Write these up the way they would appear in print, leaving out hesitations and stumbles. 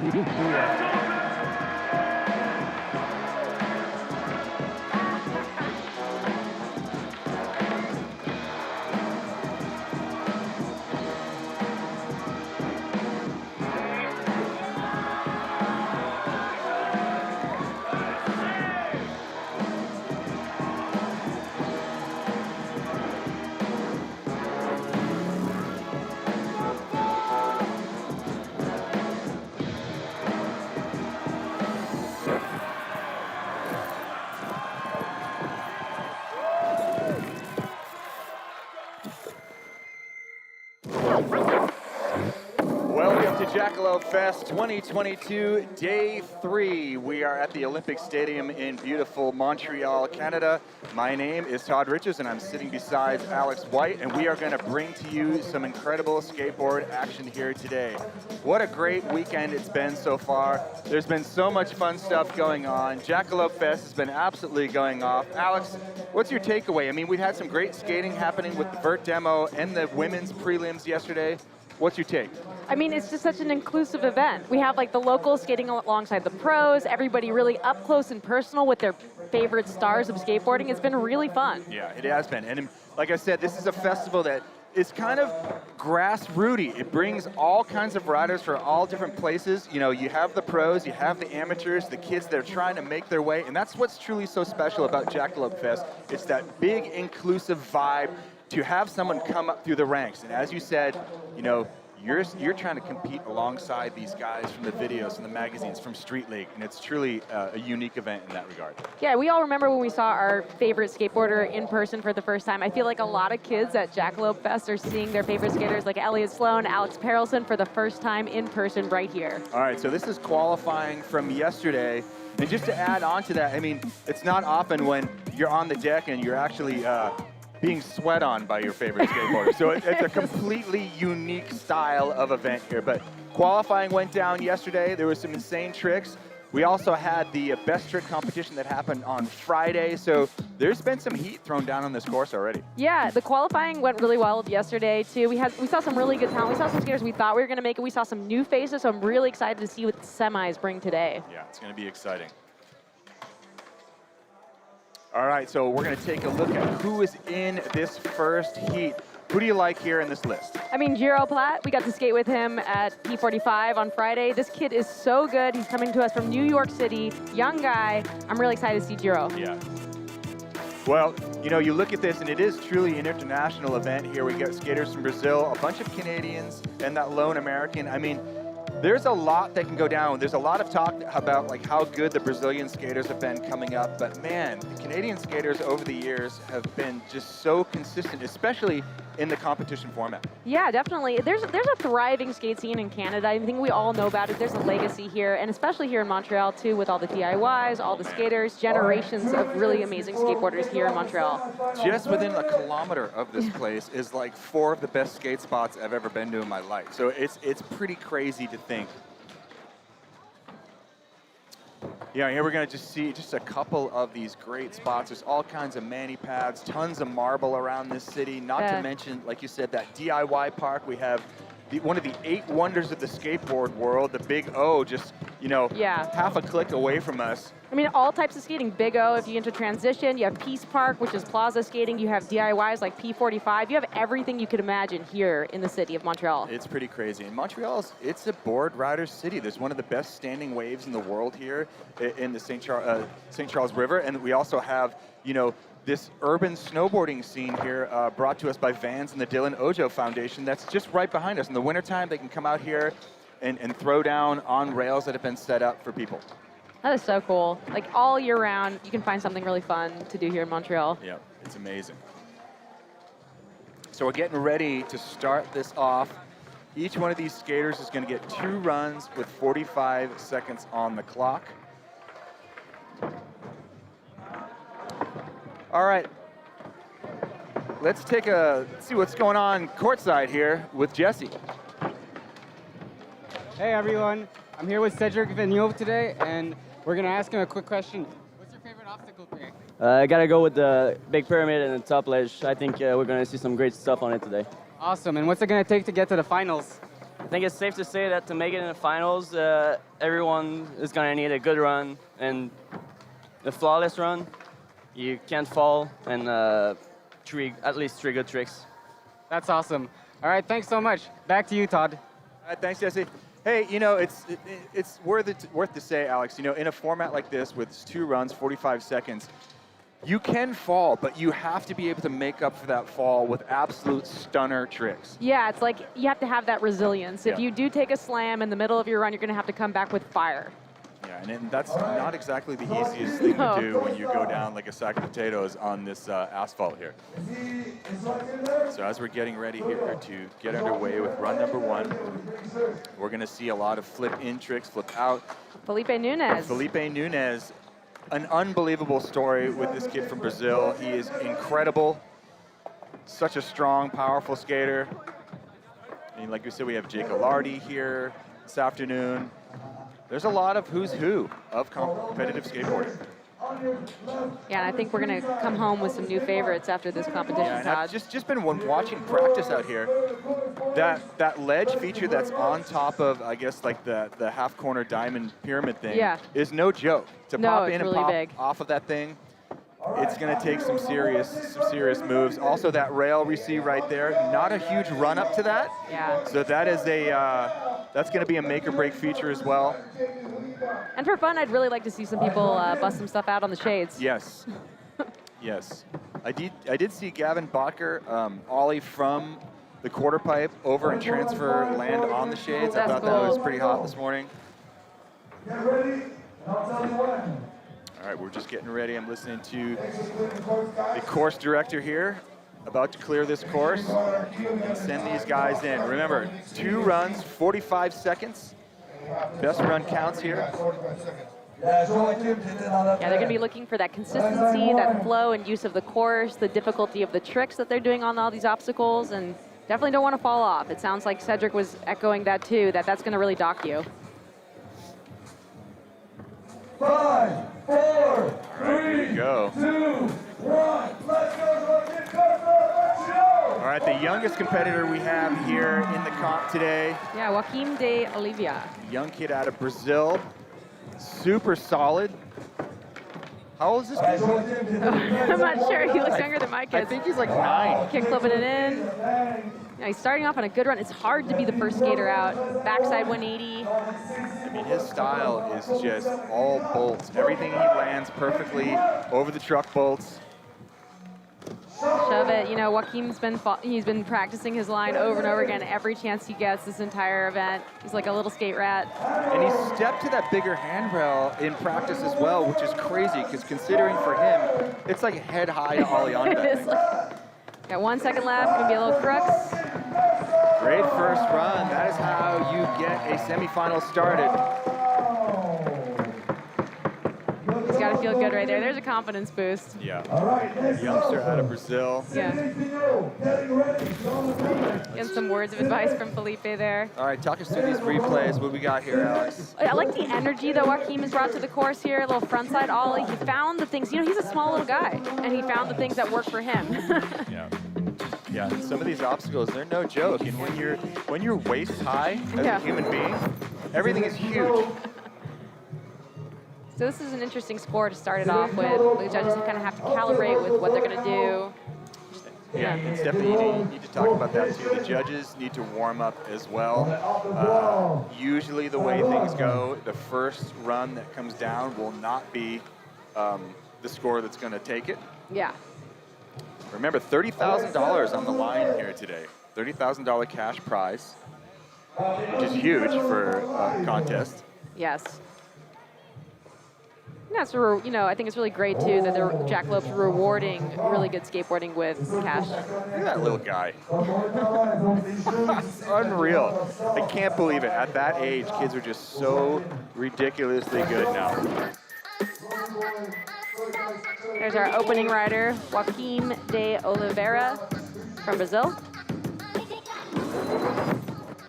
Yeah. Welcome to Jackalope Fest 2022, Day 3. We are at the Olympic Stadium in beautiful Montreal, Canada. My name is Todd Richards, and I'm sitting beside Alex White, and we are going to bring to you some incredible skateboard action here today. What a great weekend it's been so far. There's been so much fun stuff going on. Jackalope Fest has been absolutely going off. Alex, what's your takeaway? I mean, we've had some great skating happening with the vert demo and the women's prelims yesterday. What's your take? I mean, it's just such an inclusive event. We have like the locals skating alongside the pros, everybody really up close and personal with their favorite stars of skateboarding. It's been really fun. Yeah, it has been. And like I said, this is a festival that is kind of grassrooty. It brings all kinds of riders from all different places. You know, you have the pros, you have the amateurs, the kids that are trying to make their way. And that's what's truly so special about Jackalope Fest. It's that big inclusive vibe to have someone come up through the ranks. And as you said, you know, you're trying to compete alongside these guys from the videos and the magazines from Street League, and it's truly a unique event in that regard. Yeah, we all remember when we saw our favorite skateboarder in person for the first time. I feel like a lot of kids at Jackalope Fest are seeing their favorite skaters like Elliott Sloan, Alex Perelson for the first time in person right here. All right, so this is qualifying from yesterday. And just to add on to that, I mean, it's not often when you're on the deck and you're actually being sweat on by your favorite skateboarder. So it's a completely unique style of event here. But qualifying went down yesterday. There was some insane tricks. We also had the best trick competition that happened on Friday. So there's been some heat thrown down on this course already. Yeah, the qualifying went really well yesterday too. We saw some really good talent. We saw some skaters we thought we were going to make it. We saw some new faces. So I'm really excited to see what the semis bring today. Yeah, it's going to be exciting. All right, so we're going to take a look at who is in this first heat. Who do you like here in this list? I mean, Giro Platt, we got to skate with him at P45 on Friday. This kid is so good. He's coming to us from New York City, young guy. I'm really excited to see Giro. Yeah. Well, you know, you look at this, and it is truly an international event here. We got skaters from Brazil, a bunch of Canadians, and that lone American. I mean, there's a lot that can go down. There's a lot of talk about like how good the Brazilian skaters have been coming up, but man, the Canadian skaters over the years have been just so consistent, especially in the competition format. Yeah, definitely. There's a thriving skate scene in Canada. I think we all know about it. There's a legacy here, and especially here in Montreal too, with all the DIYs, all the skaters, generations of really amazing skateboarders here in Montreal. Just within a kilometer of this place is like 4 of the best skate spots I've ever been to in my life. So it's pretty crazy to think. Yeah, here we're going to just see just a couple of these great spots. There's all kinds of mani pads, tons of marble around this city, not to mention, like you said, that DIY park. We have one of the 8 wonders of the skateboard world, the Big O, just, you know, half a click away from us. I mean, all types of skating. Big O, if you get into transition, you have Peace Park, which is plaza skating. You have DIYs like P45. You have everything you could imagine here in the city of Montreal. It's pretty crazy. And Montreal, it's a board rider's city. There's one of the best standing waves in the world here in the St. Charles River. And we also have, you know, this urban snowboarding scene here brought to us by Vans and the Dylan Ojo Foundation. That's just right behind us. In the wintertime, they can come out here and throw down on rails that have been set up for people. That is so cool. Like all year round, you can find something really fun to do here in Montreal. Yeah, it's amazing. So we're getting ready to start this off. Each one of these skaters is going to get 2 runs with 45 seconds on the clock. All right. Let's see what's going on courtside here with Jesse. Hey everyone, I'm here with Cedric Vigneault today, and we're gonna ask him a quick question. What's your favorite obstacle trick? I gotta go with the big pyramid and the top ledge. I think we're gonna see some great stuff on it today. Awesome, and what's it gonna take to get to the finals? I think it's safe to say that to make it in the finals, everyone is going to need a good run and a flawless run. You can't fall and at least 3 good tricks. That's awesome. All right, thanks so much. Back to you, Todd. All right, thanks, Jesse. Hey, you know, it's worth to say, Alex, you know, in a format like this with 2 runs, 45 seconds, you can fall, but you have to be able to make up for that fall with absolute stunner tricks. Yeah, it's like you have to have that resilience. If Yeah. you do take a slam in the middle of your run, you're going to have to come back with fire. Yeah, and that's not exactly the easiest thing No. to do when you go down like a sack of potatoes on this asphalt here. So as we're getting ready here to get underway with run number 1, we're going to see a lot of flip-in tricks, flip-out. Felipe Nunes. Felipe Nunes, an unbelievable story with this kid from Brazil. He is incredible. Such a strong, powerful skater. And like we said, we have Jake Alardi here this afternoon. There's a lot of who's who of competitive skateboarding. Yeah, and I think we're going to come home with some new favorites after this competition, Yeah, and Todd. I've just been watching practice out here. That ledge feature that's on top of, I guess, like the half corner diamond pyramid thing Yeah. is no joke. To No, pop it's in and really pop big. off of that thing, it's going to take some serious moves. Also, that rail we see right there, not a huge run up to that. Yeah. So that is that's going to be a make or break feature as well. And for fun, I'd really like to see some people bust some stuff out on the shades. Yes. Yes. I did see Gavin Botker ollie from the quarter pipe over and transfer land on the shades. I That's thought that was cool. pretty hot this morning. All right, we're just getting ready. I'm listening to the course director here, about to clear this course and send these guys in. Remember, 2 runs, 45 seconds. Best run counts here. Yeah, they're going to be looking for that consistency, that flow and use of the course, the difficulty of the tricks that they're doing on all these obstacles, and definitely don't want to fall off. It sounds like Cedric was echoing that too, that's going to really dock you. 5, 4, All right, here you go. 2, 1, let's go! All right, the youngest competitor we have here in the comp today, Yeah, Joaquim de Olivia. young kid out of Brazil, super solid. How old is this kid? I'm not sure. He looks younger than my I kids. think he's like 9. Kick flipping it in. Yeah, he's starting off on a good run. It's hard to be the first skater out. Backside 180. I mean, his style is just all bolts. Everything he lands perfectly over the truck bolts. Shove it. You know, Joaquim's he's been practicing his line over and over again every chance he gets this entire event. He's like a little skate rat. And he stepped to that bigger handrail in practice as well, which is crazy because considering for him, it's like head high to ollie onto that It is thing. like, got 1 second left. Gonna be a little crooks. Great first run. That is how you get a semifinal started. He's got to feel good right there. There's a confidence boost. Yeah. All right, next Youngster out of Brazil. Yeah. getting ready. Getting some words of advice from Felipe there. All right, talk us through these replays. What we got here, Alex? I like the energy that Joaquim has brought to the course here. A little frontside ollie. He found the things. You know, he's a small little guy, and he found the things that work for him. Yeah. Yeah, and some of these obstacles, they're no joke. And when you're waist high as Yeah. a human being, everything is huge. So this is an interesting score to start it off with. The judges kind of have to calibrate with what they're going to do. Yeah, and Stephanie, you need to talk about that too. The judges need to warm up as well. Usually the way things go, the first run that comes down will not be the score that's going to take it. Yeah. Remember, $30,000 on the line here today. $30,000 cash prize, which is huge for a contest. Yes. Yeah, so, you know, I think it's really great, too, that the Jackalopes rewarding really good skateboarding with cash. Look at that little guy. It's unreal. I can't believe it. At that age, kids are just so ridiculously good now. There's our opening rider, Joaquim de Oliveira from Brazil.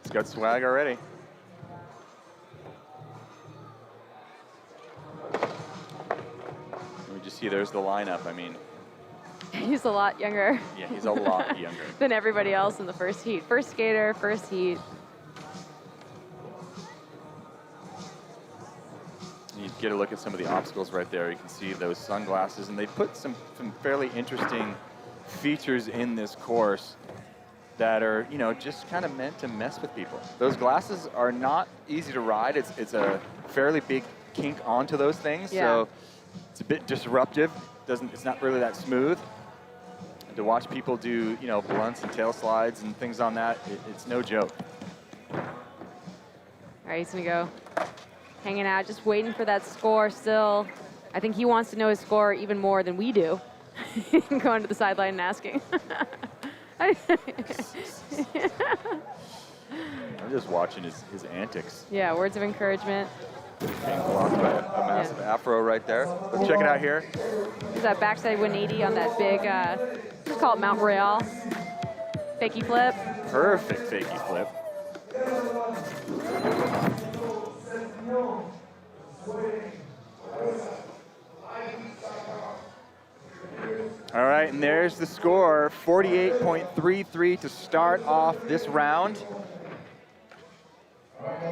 He's got swag already. We just see there's the lineup. I mean, He's a lot younger yeah, he's a lot younger. than everybody else in the first heat. First skater, first heat. You get a look at some of the obstacles right there. You can see those sunglasses, and they put some fairly interesting features in this course that are, you know, just kind of meant to mess with people. Those glasses are not easy to ride. It's a fairly big kink onto those things, so it's a bit disruptive. It's not really that smooth. And to watch people do, you know, blunts and tail slides and things on that, it's no joke. All right, he's gonna go hanging out, just waiting for that score still. I think he wants to know his score even more than we do. Going to the sideline and asking. I'm just watching his antics. Yeah, words of encouragement. Being blocked by a massive afro right there. Let's check it out here. There's that backside 180 on that big, let's call it Mount Royale. Fakey flip. Perfect fakey flip. All right, and there's the score, 48.33 to start off this round.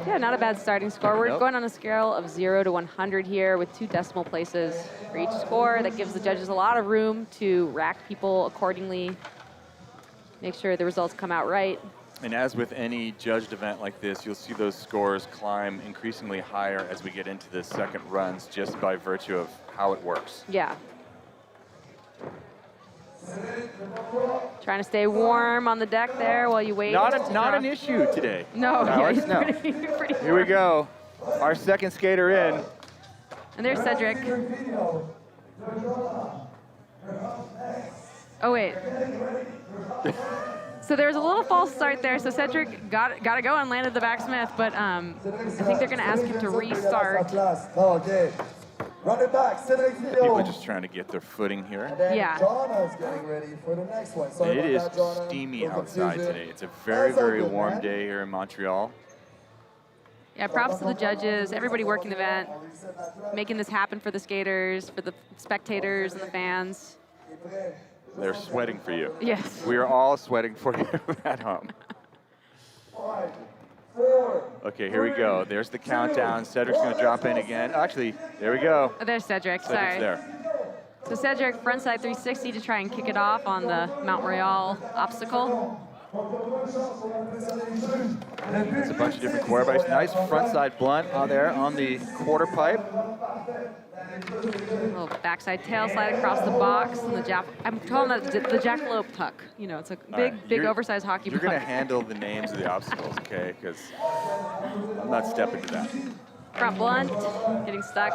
Yeah, not a bad starting score. We're Nope. going on a scale of 0 to 100 here with 2 decimal places for each score. That gives the judges a lot of room to rack people accordingly, make sure the results come out right. And as with any judged event like this, you'll see those scores climb increasingly higher as we get into the second runs, just by virtue of how it works. Yeah. Trying to stay warm on the deck there while you wait. Not draw. an issue today. No, yeah, Alex, he's no. pretty Here we go. Our second skater in. And there's Cedric. Oh, wait. So there was a little false start there. So Cedric got to go and landed the backsmith, but I think they're going to ask him to restart. Okay. Run it back, Cedric Vito. People are just trying to get their footing here. And then Yeah. Jonna's getting ready for the next one. Sorry It about is that, Jonna. steamy No outside confusion. today. It's a very, That's all very good, warm man. day here in Montreal. Yeah, props to the judges, everybody working the event, making this happen for the skaters, for the spectators and the fans. They're sweating for you. Yes. We are all sweating for you at home. 5, 4, Okay, here we go. There's the countdown. Cedric's going to drop in again. Actually, there we go. Oh, there's Cedric, Cedric's sorry. there. So Cedric, frontside 360 to try and kick it off on the Mount Royale obstacle. It's a bunch of different quarter pipes. Nice frontside blunt out there on the quarter pipe. Little backside tail slide across the box, and I'm calling that the jackalope puck. You know, it's a All big, right, big you're- oversized hockey You're puck. going to handle the names of the obstacles, okay? Because I'm not stepping to that. Front blunt, getting stuck.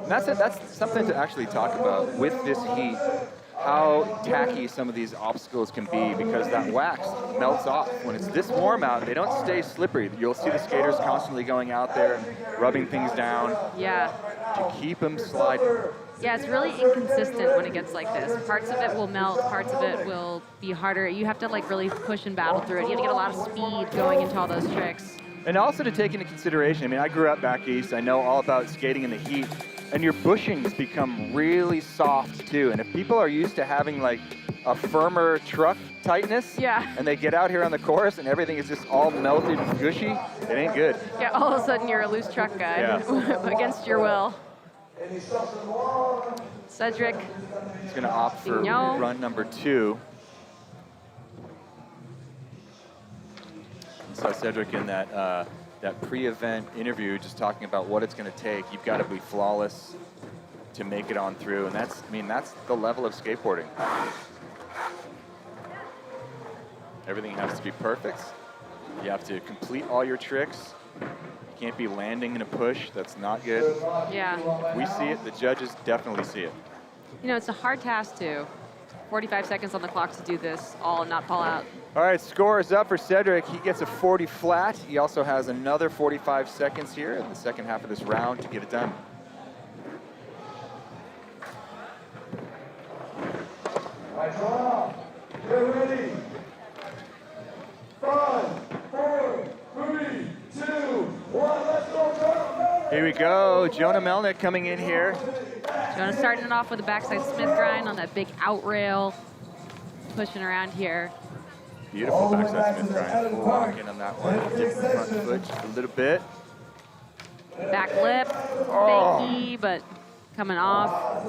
And that's it. That's something to actually talk about with this heat. How tacky some of these obstacles can be, because that wax melts off. When it's this warm out, they don't stay slippery. You'll see the skaters constantly going out there and rubbing things down Yeah. to keep them sliding. Yeah, it's really inconsistent when it gets like this. Parts of it will melt, parts of it will be harder. You have to like really push and battle through it. You have to get a lot of speed going into all those tricks. And also to take into consideration, I mean, I grew up back east. I know all about skating in the heat. And your bushings become really soft too. And if people are used to having like a firmer truck tightness, Yeah. and they get out here on the course and everything is just all melted and gushy, it ain't good. Yeah, all of a sudden you're a loose truck guy Yeah. against your will. Cedric, He's going to opt for No. run number 2. And so Cedric in that pre-event interview just talking about what it's going to take. You've got to be flawless to make it on through, and that's the level of skateboarding. Everything has to be perfect. You have to complete all your tricks. You can't be landing in a push. That's not good. yeah. We see it. The judges definitely see it. You know, it's a hard task too. 45 seconds on the clock to do this all and not fall out. All right, score is up for Cedric. He gets a 40 flat. He also has another 45 seconds here in the second half of this round to get it done. All right, Jonna, get ready. 5, 4, 3, 2, 1, let's go, Jonna. Here we go. Jonah Melnick coming in here. Jonah starting it off with a backside Smith grind on that big out rail, pushing around here. Beautiful backside Smith All the way back to the grind. end of the park. Lock in on that one. Dip the front foot just a little bit. Back lip, fakey, but coming off.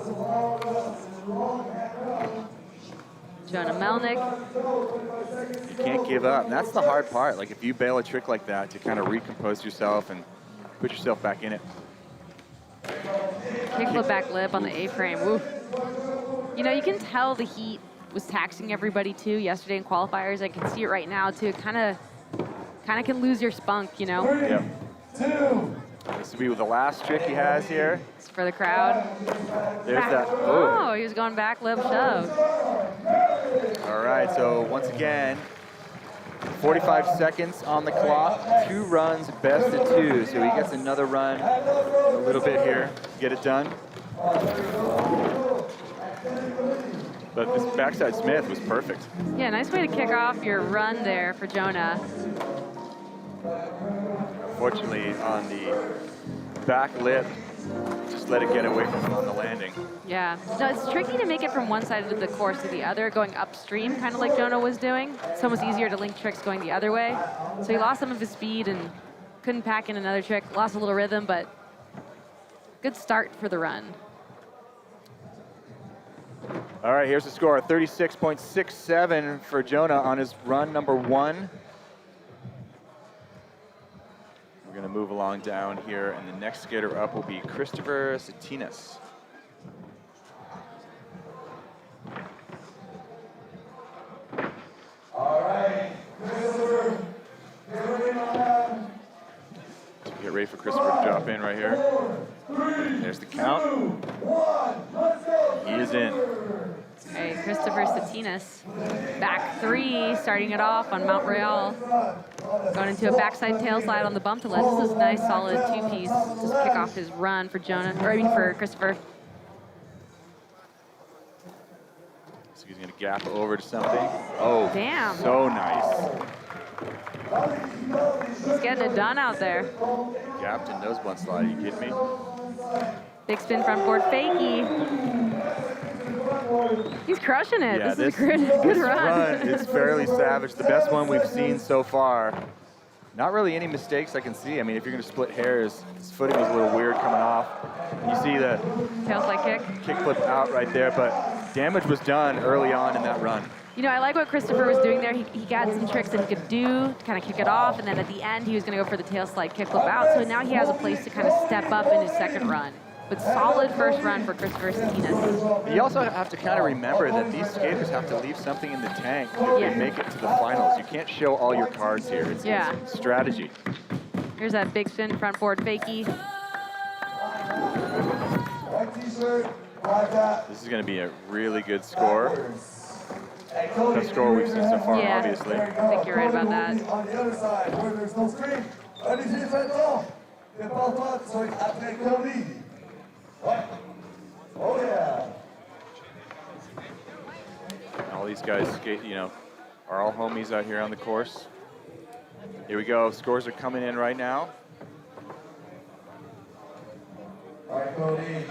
Jonah Melnick. You can't give up. And that's the hard part. Like if you bail a trick like that, to kind of recompose yourself and put yourself back in it. Kickflip back lip on the A-frame. Woo. You know, you can tell the heat was taxing everybody too yesterday in qualifiers. I can see it right now too. It kind of can lose your spunk, you know. Yep. 2. This will be the last trick he has here. It's for the crowd. There's that. Oh, he was going back lip shove. All right, so once again, 45 seconds on the clock, 2 runs, best of 2. So he gets another run, a little bit here, get it done. But this backside Smith was perfect. Yeah, nice way to kick off your run there for Jonah. Unfortunately, on the back lip, just let it get away from him on the landing. Yeah, no, it's tricky to make it from one side of the course to the other, going upstream, kind of like Jonah was doing. It's almost easier to link tricks going the other way. So he lost some of his speed and couldn't pack in another trick, lost a little rhythm, but good start for the run. All right, here's the score, 36.67 for Jonah on his run number 1. We're going to move along down here, and the next skater up will be Christopher Satinas. All right, Christopher, get ready on that. Get ready for Christopher to drop in right here. 4, 3, There's the count. 2, 1, let's go. He is in. Okay, Christopher Satinas, back 3, starting it off on Mount Royal. Going into a backside tail slide on the bump to let. This is a nice solid 2-piece. Just kick off his run for Jonah, or I mean for Christopher. So he's going to gap over to something. Oh, Damn. so nice. He's getting it done out there. Gapped in nose blunt slide, are you kidding me? Big spin front board fakie. He's crushing it. Yeah, this is a good run. It's fairly savage. The best one we've seen so far. Not really any mistakes I can see. I mean, if you're going to split hairs, his footing was a little weird coming off. You see the Tail slide kick. kickflip out right there, but damage was done early on in that run. You know, I like what Christopher was doing there. He got some tricks that he could do to kind of kick it off, and then at the end, he was going to go for the tail slide kickflip out. So now he has a place to kind of step up in his second run. But solid first run for Christopher Satinas. You also have to kind of remember that these skaters have to leave something in the tank if Yeah. they make it to the finals. You can't show all your cards here. It's strategy. Here's that big spin front board fakie. White t-shirt, like that. This is going to be a really good score. And Cody, Best score we've seen so far, Yeah. obviously. I think you're right about that. On the other side, where there's no screen. Allez-y, faites-en. Dépends-toi, tu sois après Cody. Ouais. Oh yeah. All these guys skate, are all homies out here on the course. Here we go. Scores are coming in right now. All right, Cody.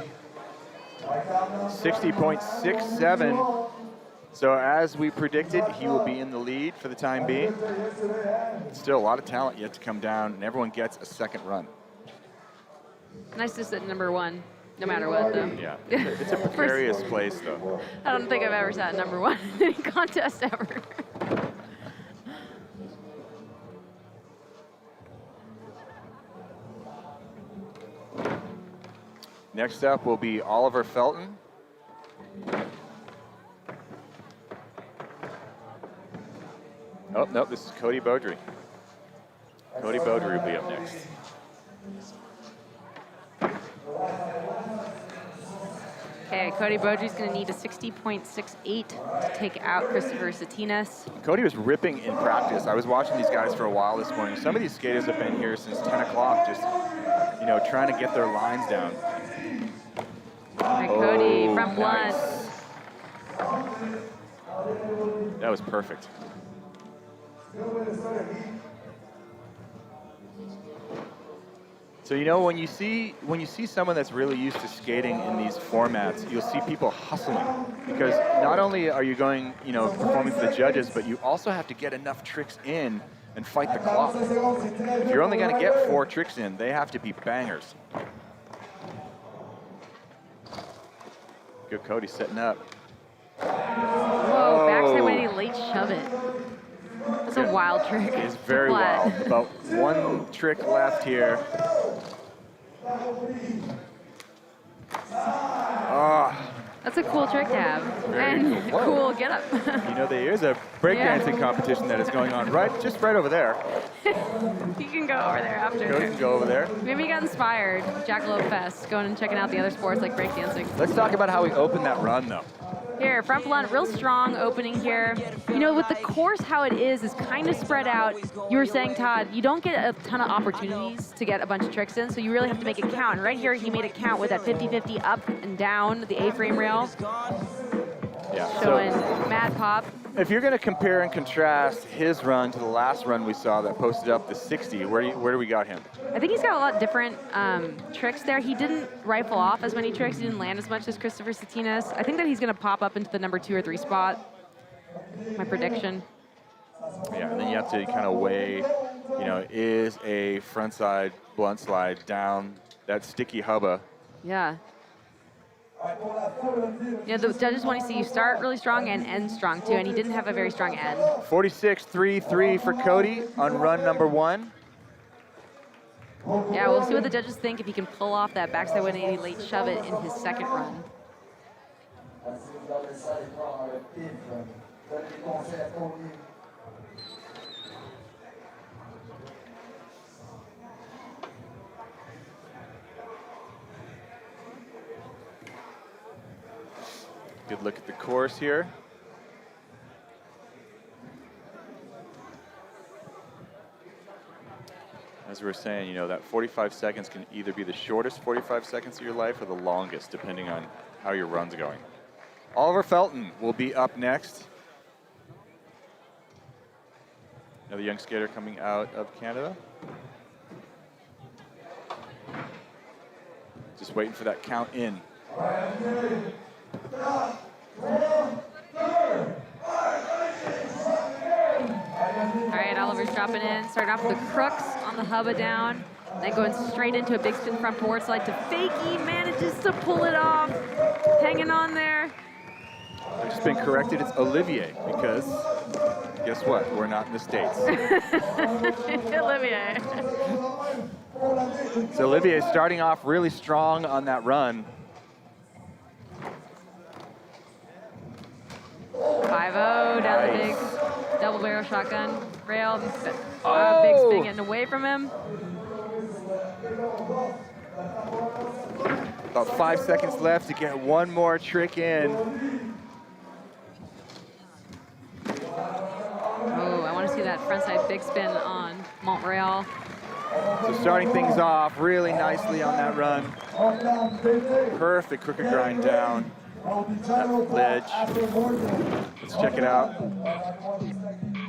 60.67. So as we predicted, he will be in the lead for the time being. Still a lot of talent yet to come down, and everyone gets a second run. Nice to sit number 1, no matter what, though. Yeah, it's a precarious place, though. I don't think I've ever sat number 1 in any contest ever. Next up will be Oliver Felton. Oh, no, this is Cody Beaudry. Cody Beaudry will be up next. Okay, Cody Beaudry's going to need a 60.68 to take out Christopher Satinas. Cody was ripping in practice. I was watching these guys for a while this morning. Some of these skaters have been here since 10 o'clock, just, trying to get their lines down. Okay, Cody, Oh, front blunt. Nice. That was perfect. So when you see someone that's really used to skating in these formats, you'll see people hustling, because not only are you going, performing for the judges, but you also have to get enough tricks in and fight the clock. If you're only going to get 4 tricks in, they have to be bangers. Good Cody setting up. Whoa, backside 180 late shove it. That's a wild trick. It's very Flat. wild. About 1 trick left here. That's a cool trick to have. And cool. Whoa. cool get up. You know, there is a breakdancing competition that is going on just right over there. You can go over there after. Cody can go over there. Maybe you got inspired. Jackalope Fest, going and checking out the other sports like breakdancing. Let's talk about how we opened that run, though. Here, front blunt, real strong opening here. You know, with the course, how it is kind of spread out. You were saying, Todd, you don't get a ton of opportunities to get a bunch of tricks in, so you really have to make it count. And right here, he made it count with that 50-50 up and down the A-frame rail, Yeah. showing So mad pop. if you're going to compare and contrast his run to the last run we saw that posted up the 60, where do we got him? I think he's got a lot different tricks there. He didn't rifle off as many tricks. He didn't land as much as Christopher Satinas. I think that he's going to pop up into the number 2 or 3 spot. My prediction. Yeah, and then you have to kind of weigh, you know, is a frontside blunt slide down that sticky hubba? Yeah. Yeah, the judges want to see you start really strong and end strong too, and he didn't have a very strong end. 46.33 for Cody on run number 1. Yeah, we'll see what the judges think if he can pull off that backside 180 late shove it in his second run. Good look at the course here. As we were saying, you know, that 45 seconds can either be the shortest 45 seconds of your life or the longest, depending on how your run's going. Oliver Felton will be up next. Another young skater coming out of Canada. Just waiting for that count in. All right, Oliver's dropping in, starting off with the crooks on the hubba down, then going straight into a big spin front board slide to Fakey, manages to pull it off, hanging on there. I've just been corrected, it's Olivier, because guess what? We're not in the States. Olivier. So Olivier starting off really strong on that run. 5-0 down the big double barrel shotgun rail. Big spin getting away from him. About 5 seconds left to get one more trick in. Oh, I want to see that frontside big spin on Montreal. So starting things off really nicely on that run. Perfect crooked grind down. That ledge. Let's check it out.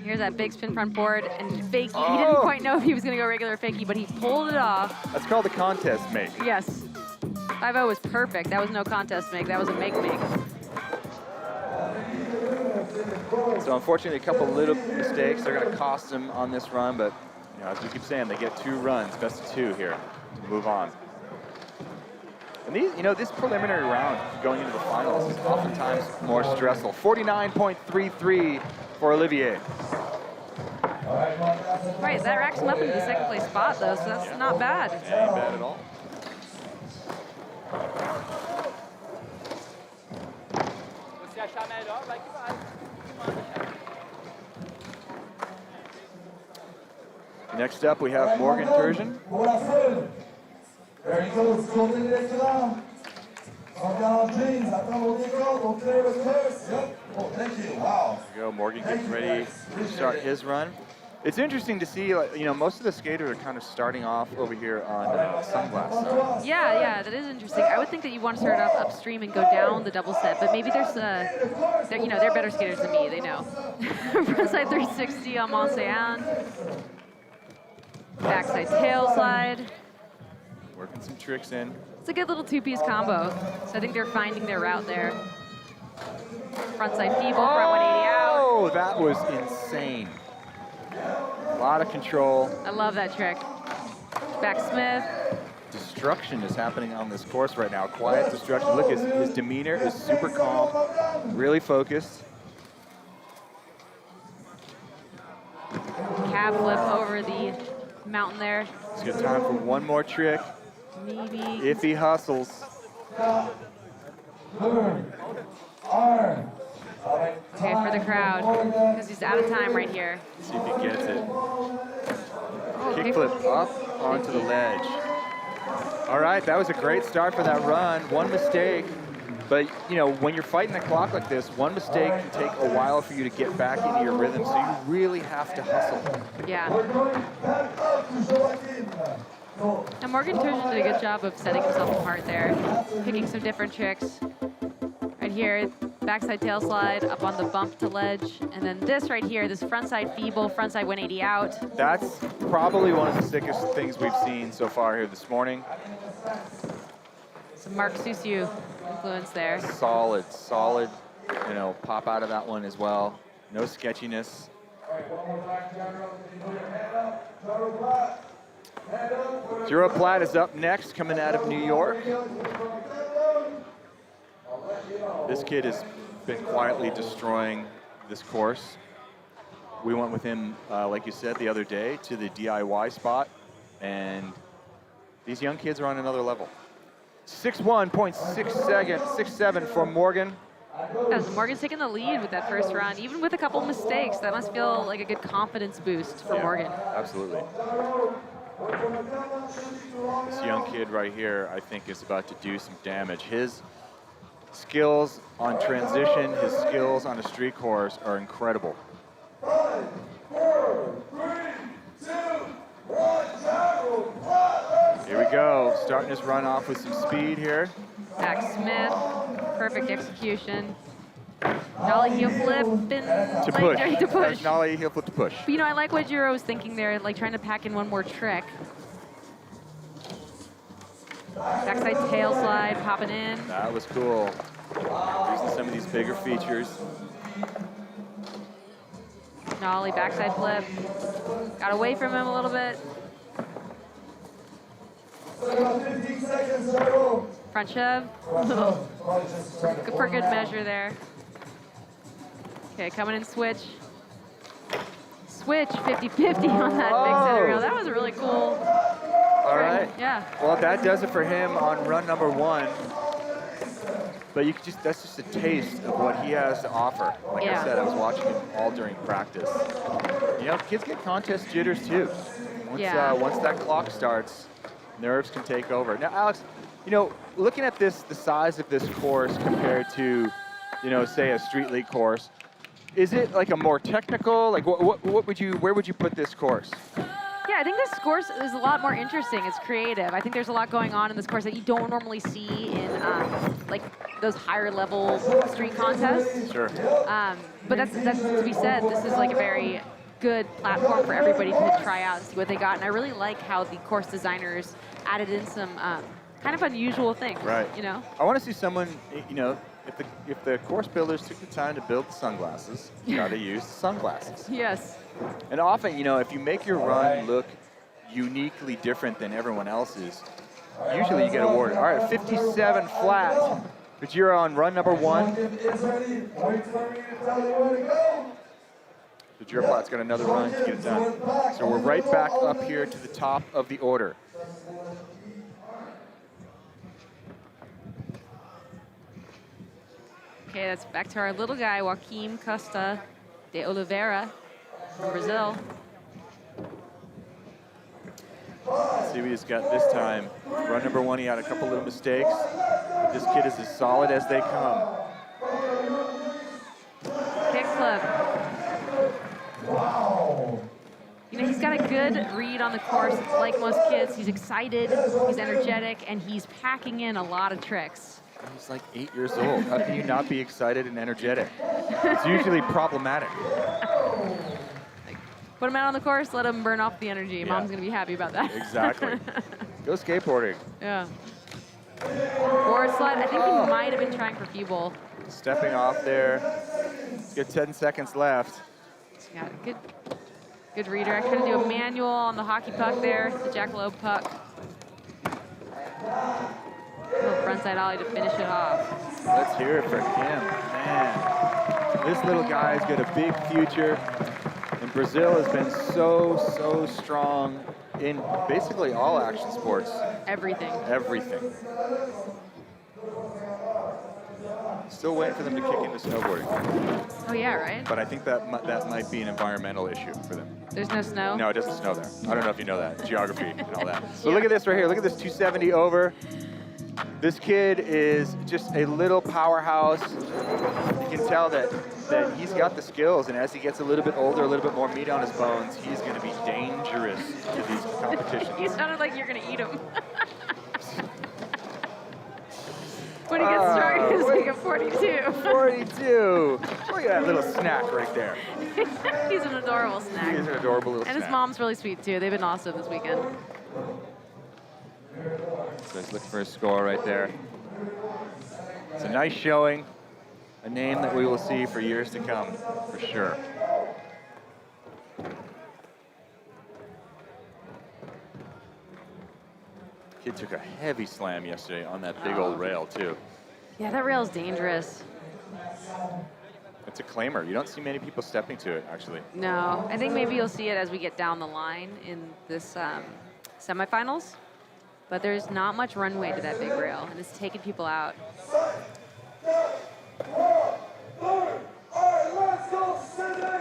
Here's that big spin front board, and Fakey, he didn't quite know if he was going to go regular Fakey, but he pulled it off. That's called a contest make. Yes. 5-0 was perfect. That was no contest make. That was a make-make. So unfortunately, a couple little mistakes are going to cost him on this run, but you know, as we keep saying, they get 2 runs, best of 2 here to move on. And these, you know, this preliminary round going into the finals is oftentimes more stressful. 49.33 for Olivier. Right, that racks him up into the second place spot, though, so that's not bad. Yeah, ain't bad at all. Next up, we have Morgan Turgeon. There he goes, Golden Nicolas. On down jeans, attends au décor, donc clear the curse. Yep. Oh, thank you. Wow. There we go, Morgan getting ready to start his run. It's interesting to see, like, you know, most of the skaters are kind of starting off over here on Sunglass. So. Yeah, that is interesting. I would think that you want to start off upstream and go down the double set, but maybe there's you know, they're better skaters than me. They know. Frontside 360 on Mont Saint-Anne. Backside tail slide. Working some tricks in. It's a good little 2-piece combo. So I think they're finding their route there. Frontside feeble, front 180 out. Oh, that was insane. lot of control. I love that trick. Back Smith. Destruction is happening on this course right now. Quiet destruction. Look, his demeanor is super calm, really focused. Cab flip over the mountain there. He's got time for one more trick Maybe. if he hustles. Okay, for the crowd, because he's out of time right here. See if he gets it. Oh, Kickflip up onto the ledge. All right, that was a great start for that run. One mistake, but you know, when you're fighting the clock like this, one mistake can take a while for you to get back into your rhythm, so you really have to hustle. Yeah. And Morgan Turgeon did a good job of setting himself apart there, picking some different tricks. Right here, backside tail slide up on the bump to ledge, and then this right here, this frontside feeble, frontside 180 out. That's probably one of the sickest things we've seen so far here this morning. Some Mark Susiu influence there. Solid, you know, pop out of that one as well. No sketchiness. Juro Platt is up next, coming out of New York. This kid has been quietly destroying this course. We went with him, like you said, the other day to the DIY spot, and these young kids are on another level. 6'1.67 for Morgan. As Morgan's taking the lead with that first run, even with a couple mistakes, that must feel like a good confidence boost for Morgan. Absolutely. This young kid right here, I think, is about to do some damage. His skills on transition, his skills on a street course are incredible. 5, 4, 3, 2, 1, Here we go, starting his run off with some speed here. Back Smith, perfect execution. Nollie heel flip and To push. to push. Nollie heel flip to push. But you know, I like what Juro was thinking there, like trying to pack in one more trick. Backside tail slide, popping in. That was cool. Using some of these bigger features. Nollie backside flip. Got away from him a little bit. 15 seconds, Cyril. Front shove. For good measure there. Okay, coming in switch. Switch 50-50 on that big center rail. That was really cool. All right. Yeah. Well, that does it for him on run number 1. But you could that's just a taste of what he has to offer. Like I said, I was watching him all during practice. You know, kids get contest jitters too. Once that clock starts, nerves can take over. Now, Alex, you know, looking at the size of this course compared to, you know, say a street league course, is it like a more technical? Like, where would you put this course? Yeah, I think this course is a lot more interesting. It's creative. I think there's a lot going on in this course that you don't normally see in like those higher level street contests. Sure. But that's to be said. This is like a very good platform for everybody to try out and see what they got. And I really like how the course designers added in some kind of unusual things. Right. You know. I want to see someone, you know, if the course builders took the time to build the sunglasses, you got to use the sunglasses. Yes. And often, you know, if you make your run look uniquely different than everyone else's, usually you get awarded. All right, 57 flat. But you're on run number 1. It's ready. Wait for me to tell you where to go. The Juro Platt's got another run to get it done. So we're right back up here to the top of the order. Okay, that's back to our little guy, Joaquim Costa de Oliveira from Brazil. Let's see what he's got this time. Run number 1, he had a couple little mistakes. But this kid is as solid as they come. Kickflip. Wow. You know, he's got a good read on the course. It's like most kids. He's excited, he's energetic, and he's packing in a lot of tricks. He's like 8 years old. How can you not be excited and energetic? It's usually problematic. Put him out on the course, let him burn off the energy. Yeah. Mom's gonna be happy about that. Exactly. Go skateboarding. Yeah. Board slide. I think he might have been trying for feeble. Stepping off there. He's got 10 seconds left. Yeah, good. Good redirect, trying to do a manual on the hockey puck there, the jackalope puck. Little frontside ollie to finish it off. Let's hear it for Kim. Man, this little guy's got a big future. And Brazil has been so strong in basically all action sports. Everything. Everything. Still waiting for them to kick into snowboarding. Oh yeah, right? But I think that might be an environmental issue for them. There's no snow? No, it doesn't snow there. I don't know if you know that. Geography and all that. So Yeah. look at this right here. Look at this 270 over. This kid is just a little powerhouse. You can tell that he's got the skills, and as he gets a little bit older, a little bit more meat on his bones, he's going to be dangerous to these competitions. You sounded like you're gonna eat him. When he gets started, he's like a 42. 42. Look at that little snack right there. He's an adorable snack. He's an adorable little And snack. his mom's really sweet too. They've been awesome this weekend. So he's looking for a score right there. It's a nice showing. A name that we will see for years to come, for sure. Kid took a heavy slam yesterday on that big old rail, too. Yeah, that rail's dangerous. It's a claimer. You don't see many people stepping to it, actually. No, I think maybe you'll see it as we get down the line in this semifinals. But there's not much runway to that big rail, and it's taking people out.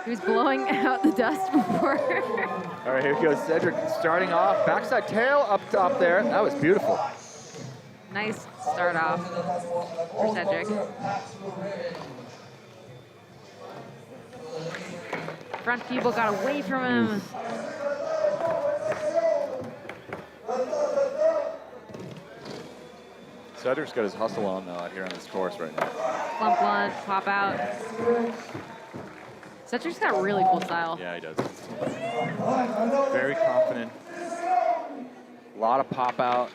He was blowing out the dust before. All right, here goes Cedric starting off. Backside tail up top there. That was beautiful. Nice start off for Cedric. Front people got away from him. Cedric's got his hustle on here on this course right now. Plump blunt, pop out. Cedric's got really cool style. Yeah, he does. Very confident. A lot of pop out.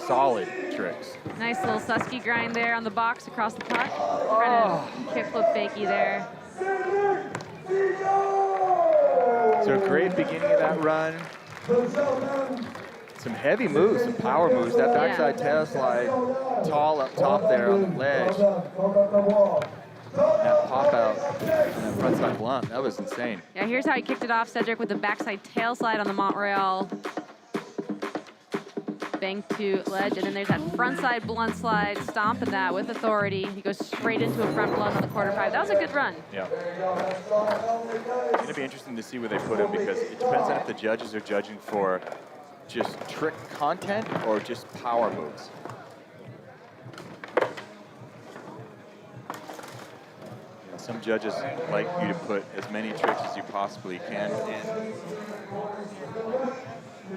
Solid tricks. Nice little Susky grind there on the box across the puck. Trying to kickflip fakie there. So a great beginning of that run. Some heavy moves, some power moves. That backside tail slide, tall up top there on the ledge. That pop out and that frontside blunt, that was insane. Yeah, here's how he kicked it off, Cedric, with the backside tail slide on the Montreal. Bang to ledge, and then there's that frontside blunt slide, stomping that with authority. He goes straight into a front blunt on the quarter pipe. That was a good run. Yeah. It's going to be interesting to see where they put him because it depends on if the judges are judging for just trick content or just power moves. Some judges like you to put as many tricks as you possibly can in.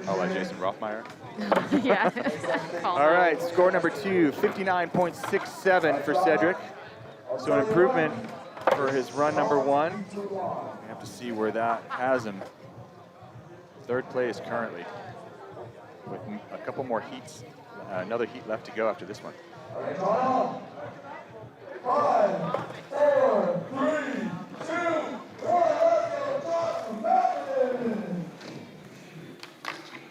Oh, like Jason Rothmeyer. Yeah. All right, score number 2, 59.67 for Cedric. So an improvement for his run number 1. We have to see where that has him. Third place currently, with a couple more heats, another heat left to go after this one. 5, 4, 3, 2, 1.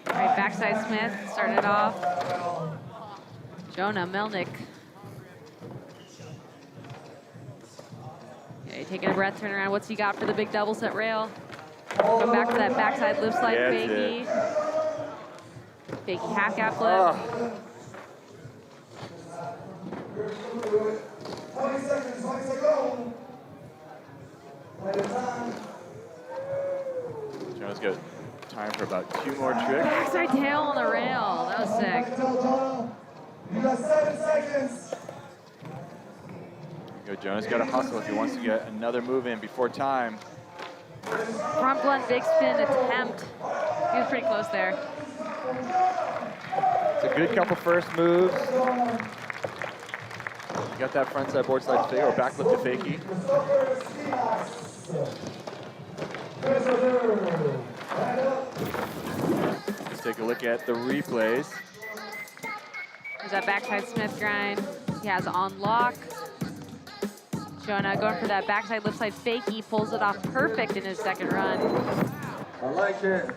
All right, backside Smith started off. Jonah Melnick. Okay, taking a breath, turn around. What's he got for the big double set rail? Come back to that backside lip slide fakie. Fakie half gap flip. 20 seconds, 20 seconds, go. Jonah's got time for about 2 more tricks. Backside tail on the rail. That was sick. You got 7 seconds. Go, Jonah's got to hustle if he wants to get another move in before time. Front blunt big spin attempt. He was pretty close there. It's a good couple first moves. You got that frontside board slide fake or backflip to fakie. Let's take a look at the replays. There's that backside Smith grind. He has on lock. Jonah going for that backside lip slide fakie, pulls it off perfect in his second run. I like it.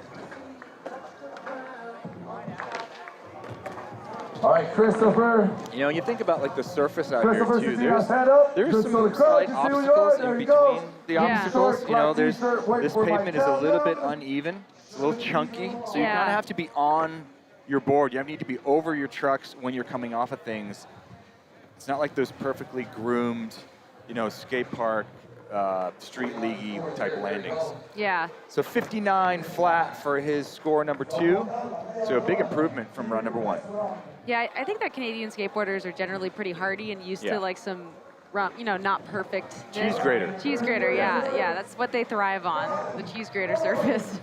All right, Christopher. You know, you think about like the surface out here Christopher, too. Satinas, hand up. There's Just some so the crowd slight can see who you are. obstacles There in you go. between the Yeah. obstacles. You know, Black t-shirt, wait this for my pavement is a little bit countdown. uneven. It's a little chunky, so you Yeah. kind of have to be on your board. You need to be over your trucks when you're coming off of things. It's not like those perfectly groomed, you know, skate park, street leaguey type landings. Yeah. So 59 flat for his score number 2. So a big improvement from run number 1. Yeah, I think that Canadian skateboarders are generally pretty hardy and used Yeah. to like some, you know, not perfect. Cheese grater. Cheese grater, yeah. That's what they thrive on, the cheese grater surface.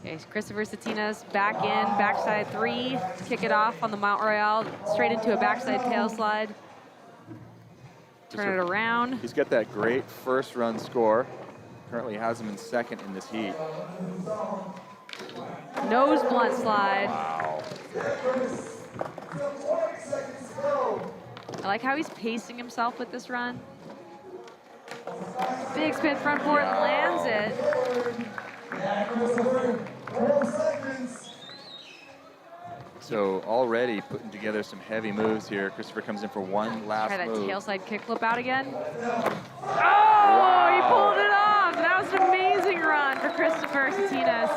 Okay, Christopher Satinas back in, backside 3, kick it off on the Mount Royale, straight into a backside tail slide. Turn it around. He's got that great first run score. Currently has him in second in this heat. Nose blunt slide. Wow. I like how he's pacing himself with this run. Big spin front board, lands it. Christopher, 12 seconds. So already putting together some heavy moves here. Christopher comes in for one last Try that move. tail slide kickflip out again. Oh, he pulled it off. That was an amazing run for Christopher Satinas.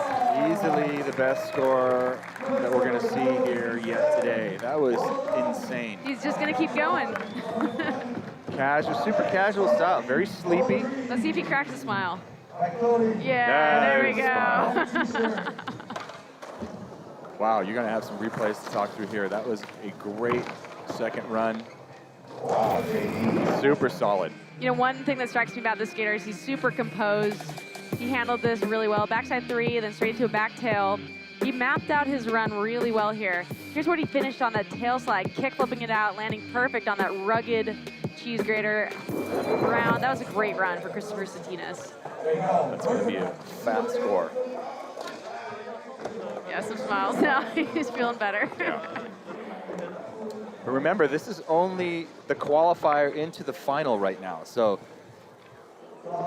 Easily the best score that we're going to see here yet today. That was insane. He's just gonna keep going. Casual, super casual style. Very sleepy. Let's see if he cracks a smile. Right, Cody. Yeah, there we Nice go. Wow, you're going to have some replays to talk through here. That was a great second run. Super solid. You know, one thing that strikes me about this skater is he's super composed. He handled this really well. Backside 3, then straight to a back tail. He mapped out his run really well here. Here's what he finished on that tail slide, kick flipping it out, landing perfect on that rugged cheese grater round. That was a great run for Christopher Satinas. That's going to be a fat score. Yeah, some smiles now. He's feeling better. Yeah. But remember, this is only the qualifier into the final right now. So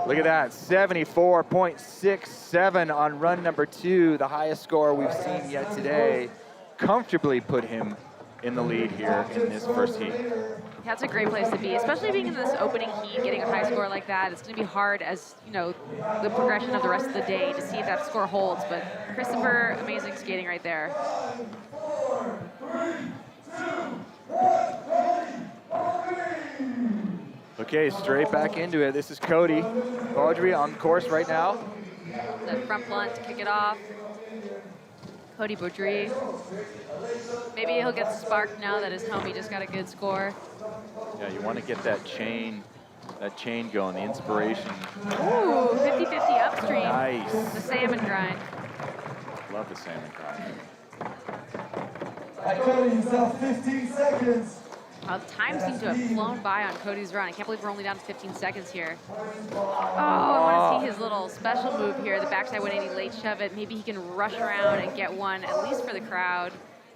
look at that, 74.67 on run number 2, the highest score we've seen yet today. Comfortably put him in the lead here in this first heat. That's a great place to be, especially being in this opening heat, getting a high score like that. It's going to be hard as, you know, the progression of the rest of the day to see if that score holds. But Christopher, amazing skating right there. Okay, straight back into it. This is Cody Baudry on course right now. That front blunt to kick it off. Cody Baudry. Maybe he'll get sparked now that his homie just got a good score. Yeah, you want to get that chain going, the inspiration. Ooh, 50-50 upstream. Nice. The salmon grind. Love the salmon grind. Right, Cody, you still have 15 seconds. Well, the time seemed to have flown by on Cody's run. I can't believe we're only down to 15 seconds here. Oh, I want to see his little special move here, the backside 180 late shove it. Maybe he can rush around and get one, at least for the crowd.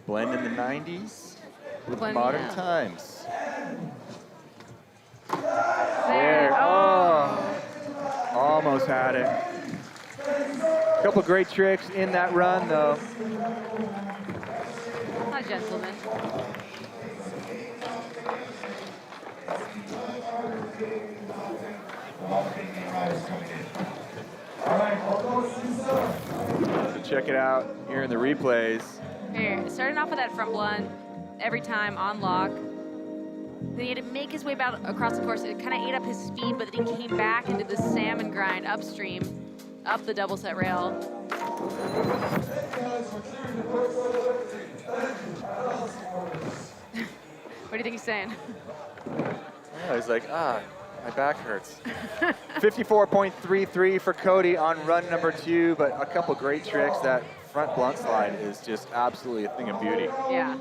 Blend in the 90s with Blend, modern yeah. times. There. Oh, almost had it. Couple great tricks in that run, though. A gentleman. So check it out here in the replays. Here, starting off with that front blunt, every time on lock. Then he had to make his way about across the course. It kind of ate up his speed, but then he came back into the salmon grind upstream, up the double set rail. What do you think he's saying? Oh, he's like, my back hurts. 54.33 for Cody on run number 2, but a couple great tricks. That front blunt slide is just absolutely a thing of beauty. Yeah.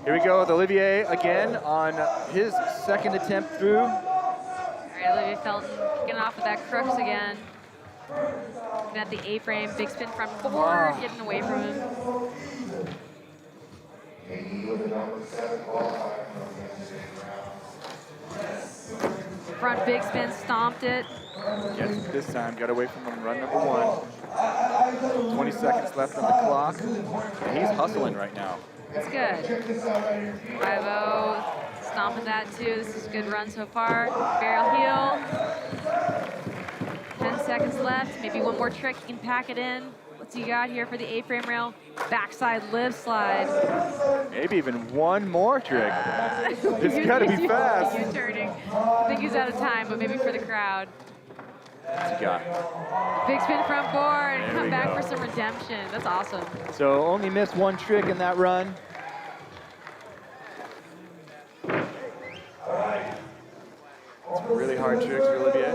Here we go with Olivier again on his second attempt through. All right, Olivier Felton getting off with that crooks again. Looking at the A-frame, big spin front forward, getting away from him. Front big spin, stomped it. Gets it this time, got away from him, run number 1. 20 seconds left on the clock. And he's hustling right now. That's good. 5-0, stomping that too. This is a good run so far. Barrel heel. 10 seconds left. Maybe one more trick. He can pack it in. What's he got here for the A-frame rail? Backside live slide. Maybe even one more trick. It's got to be fast. U-turning. I think he's out of time, but maybe for the crowd. What's he got? Big spin front board. There Come we back go. for some redemption. That's awesome. So only missed one trick in that run. Some really hard tricks for Olivier.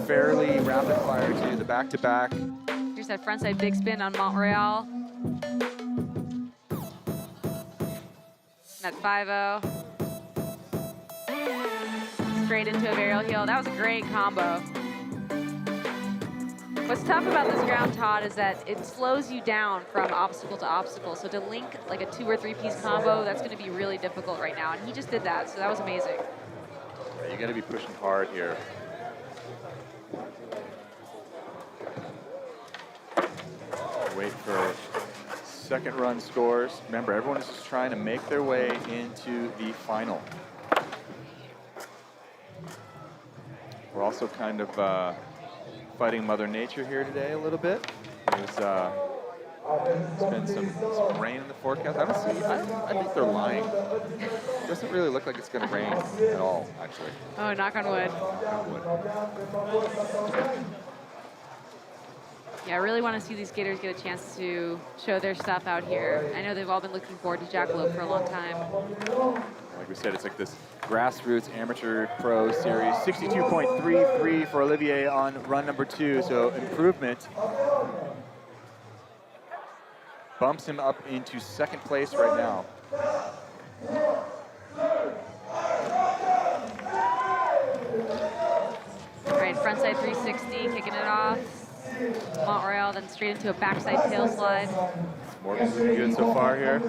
Fairly rapid fire too, the back-to-back. Here's that frontside big spin on Montreal. That 5-0. Straight into a varial heel. That was a great combo. What's tough about this ground, Todd, is that it slows you down from obstacle to obstacle. So to link like a 2 or 3 piece combo, that's going to be really difficult right now. And he just did that, so that was amazing. Yeah, you got to be pushing hard here. Wait for second run scores. Remember, everyone is just trying to make their way into the final. We're also kind of fighting Mother Nature here today a little bit. There's been some rain in the forecast. I think they're lying. It doesn't really look like it's going to rain at all, actually. Oh, knock on wood. Yeah, I really want to see these skaters get a chance to show their stuff out here. I know they've all been looking forward to Jackalope for a long time. Like we said, it's like this grassroots amateur pro series. 62.33 for Olivier on run number 2, so improvement. Bumps him up into second place right now. All right, frontside 360, kicking it off. Montreal, then straight into a backside tail slide. Morgan's looking good so far here.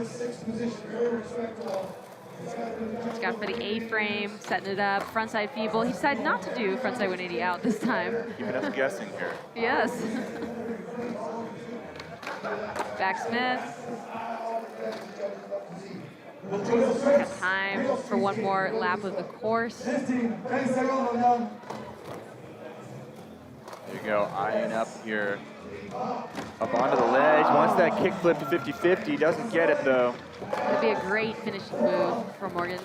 He's got for the A-frame, setting it up. Frontside feeble. He decided not to do frontside 180 out this time. Keeping us guessing here. Yes. Back Smith. Got time for one more lap of the course. 15, 10 seconds on down. There you go, eyeing up here. Up onto the ledge. Wants that kickflip to 50-50. Doesn't get it though. It'd be a great finishing move for Morgan.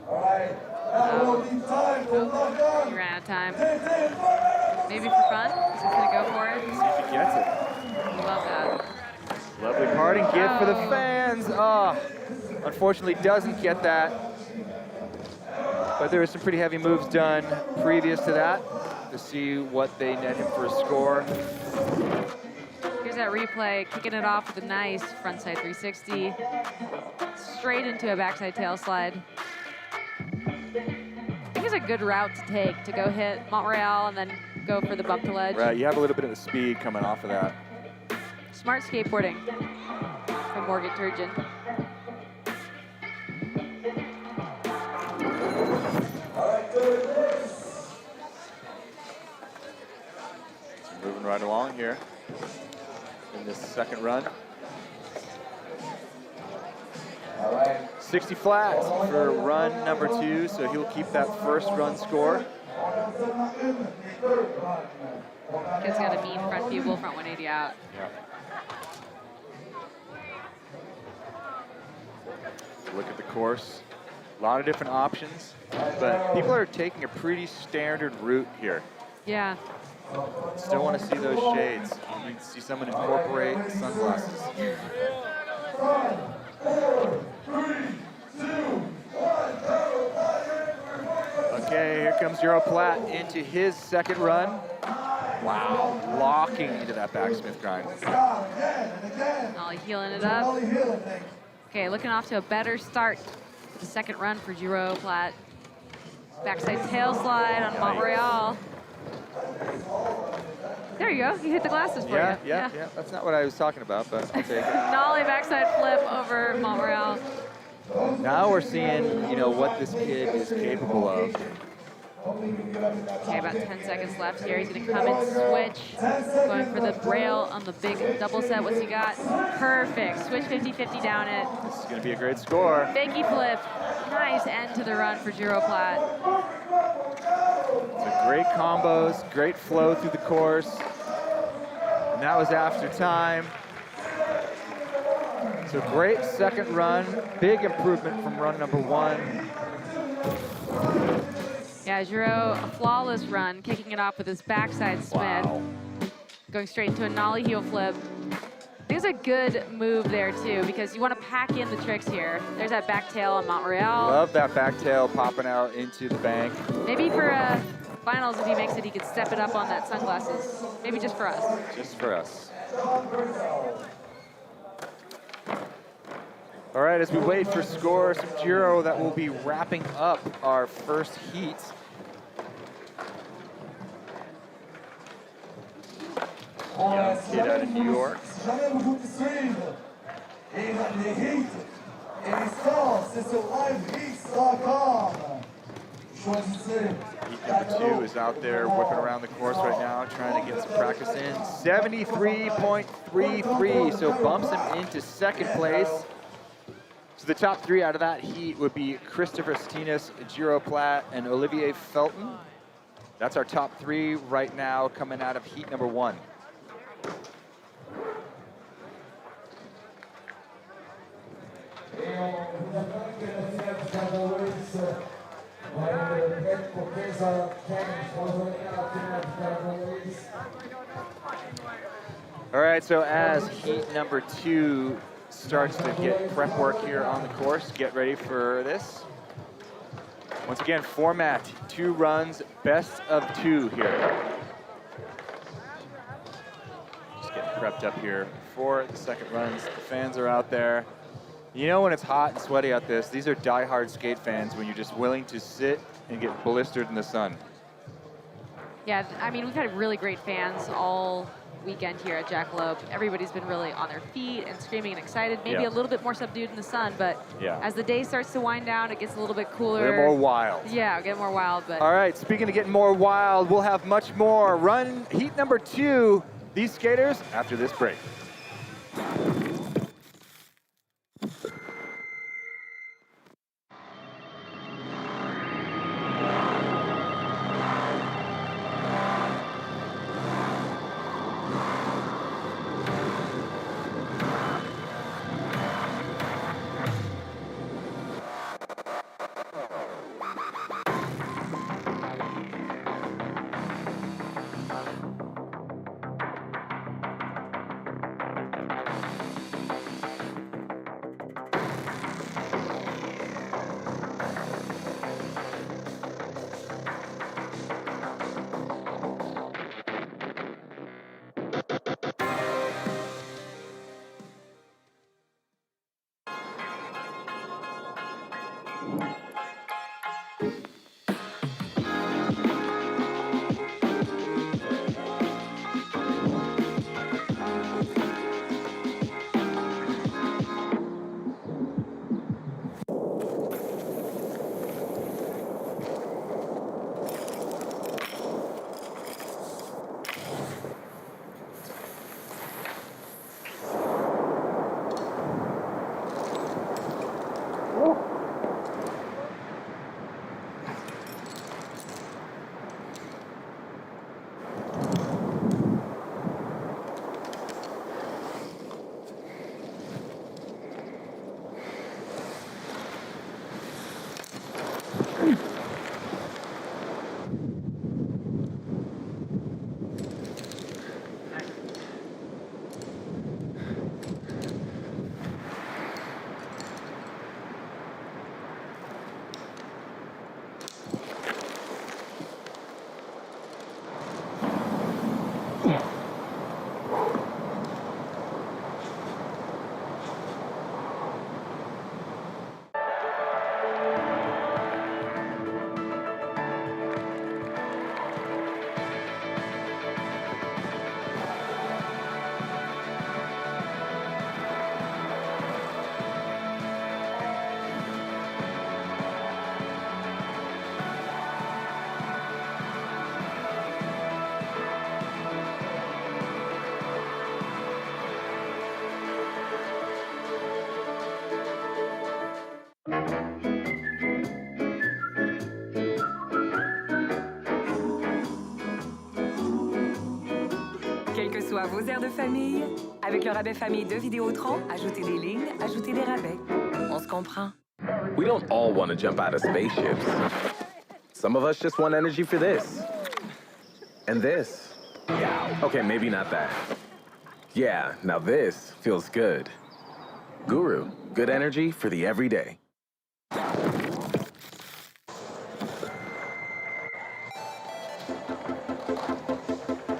All right. Now we'll need time to lock on. He ran out of time. 10, 10, 5. Maybe for fun? Is he gonna go for it? See if he gets it. Love that. Lovely parting gift for the fans. Oh, unfortunately doesn't get that. But there were some pretty heavy moves done previous to that to see what they net him for a score. Here's that replay, kicking it off with a nice frontside 360. Straight into a backside tail slide. I think it's a good route to take, to go hit Montreal and then go for the bump to ledge. Right, you have a little bit of the speed coming off of that. Smart skateboarding from Morgan Turgeon. Moving right along here in this second run. 60 flats for run number 2, so he'll keep that first run score. Kid's got a mean front feeble, front 180 out. Yeah. Look at the course. A lot of different options, but people are taking a pretty standard route here. Yeah. Still want to see those shades. You need to see someone incorporate sunglasses. 5, 4, 3, 2, 1. Okay, here comes Euro Platt into his second run. Wow, locking into that backsmith grind. Stop again and again. Ollie healing it up. Ollie healing thing. Okay, looking off to a better start for the second run for Giro Platt. Backside tail slide on Montreal. There you go. You hit the glasses for Yeah, you. yeah, yeah. That's not what I was talking about, but I'll take it. Nollie backside flip over Montreal. Now we're seeing, you know, what this kid is capable of. Okay, about 10 seconds left here. He's going to come and switch. Going for the braille on the big double set. What's he got? Perfect. Switch 50-50 down it. This is going to be a great score. Fakey flip. Nice end to the run for Giro Platt. So great combos, great flow through the course. And that was after time. So great second run. Big improvement from run number 1. Yeah, Giro, a flawless run, kicking it off with his backside spin. Wow. Going straight into a nollie heel flip. There's a good move there too, because you want to pack in the tricks here. There's that back tail on Montreal. Love that back tail popping out into the bank. Maybe for finals, if he makes it, he could step it up on that sunglasses. Maybe just for us. Just for us. All right, as we wait for scores from Giro, that will be wrapping up our first heat. Young kid out of New York. Jamais beaucoup de suivre. Et les hits et les scores, c'est sur liveheats.com. Choisissez. Heat number 2 is out there whipping around the course right now, trying to get some practice in. 73.33, so bumps him into second place. So the top 3 out of that heat would be Christopher Steines, Giro Platt, and Olivier Felton. That's our top 3 right now coming out of heat number 1. All right, so as heat number 2 starts to get prep work here on the course, get ready for this. Once again, format, 2 runs, best of 2 here. Just getting prepped up here for the second runs. The fans are out there. You know when it's hot and sweaty out this, these are diehard skate fans when you're just willing to sit and get blistered in the sun. Yeah, I mean, we've had really great fans all weekend here at Jackalope. Everybody's been really on their feet and screaming and excited. Maybe Yeah. a little bit more subdued in the sun, but Yeah. as the day starts to wind down, it gets a little bit A cooler. little more wild. Yeah, get more wild, but All right, speaking of getting more wild, we'll have much more. Run heat number 2, these skaters, after this break. Quels que soient vos aires de famille, avec le rabais famille de Vidéotron, ajoutez des lignes, ajoutez des rabais. On se comprend. We don't all want to jump out of spaceships. Some of us just want energy for this. And this. Yeah, okay, maybe not that. Yeah, now this feels good. Guru, good energy for the everyday.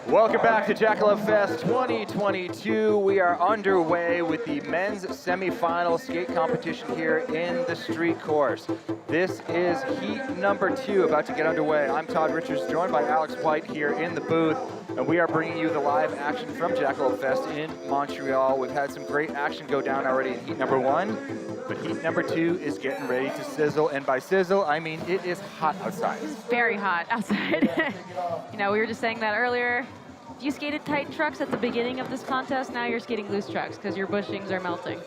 Welcome back to Jackalope Fest 2022. We are underway with the men's semifinal skate competition here in the street course. This is heat number 2 about to get underway. I'm Todd Richards, joined by Alex White here in the booth, and we are bringing you the live action from Jackalope Fest in Montreal. We've had some great action go down already in heat number 1, but heat number 2 is getting ready to sizzle, and by sizzle, I mean it is hot outside. It's very hot outside. You know, we were just saying that earlier. If you skated tight trucks at the beginning of this contest, now you're skating loose trucks because your bushings are melting.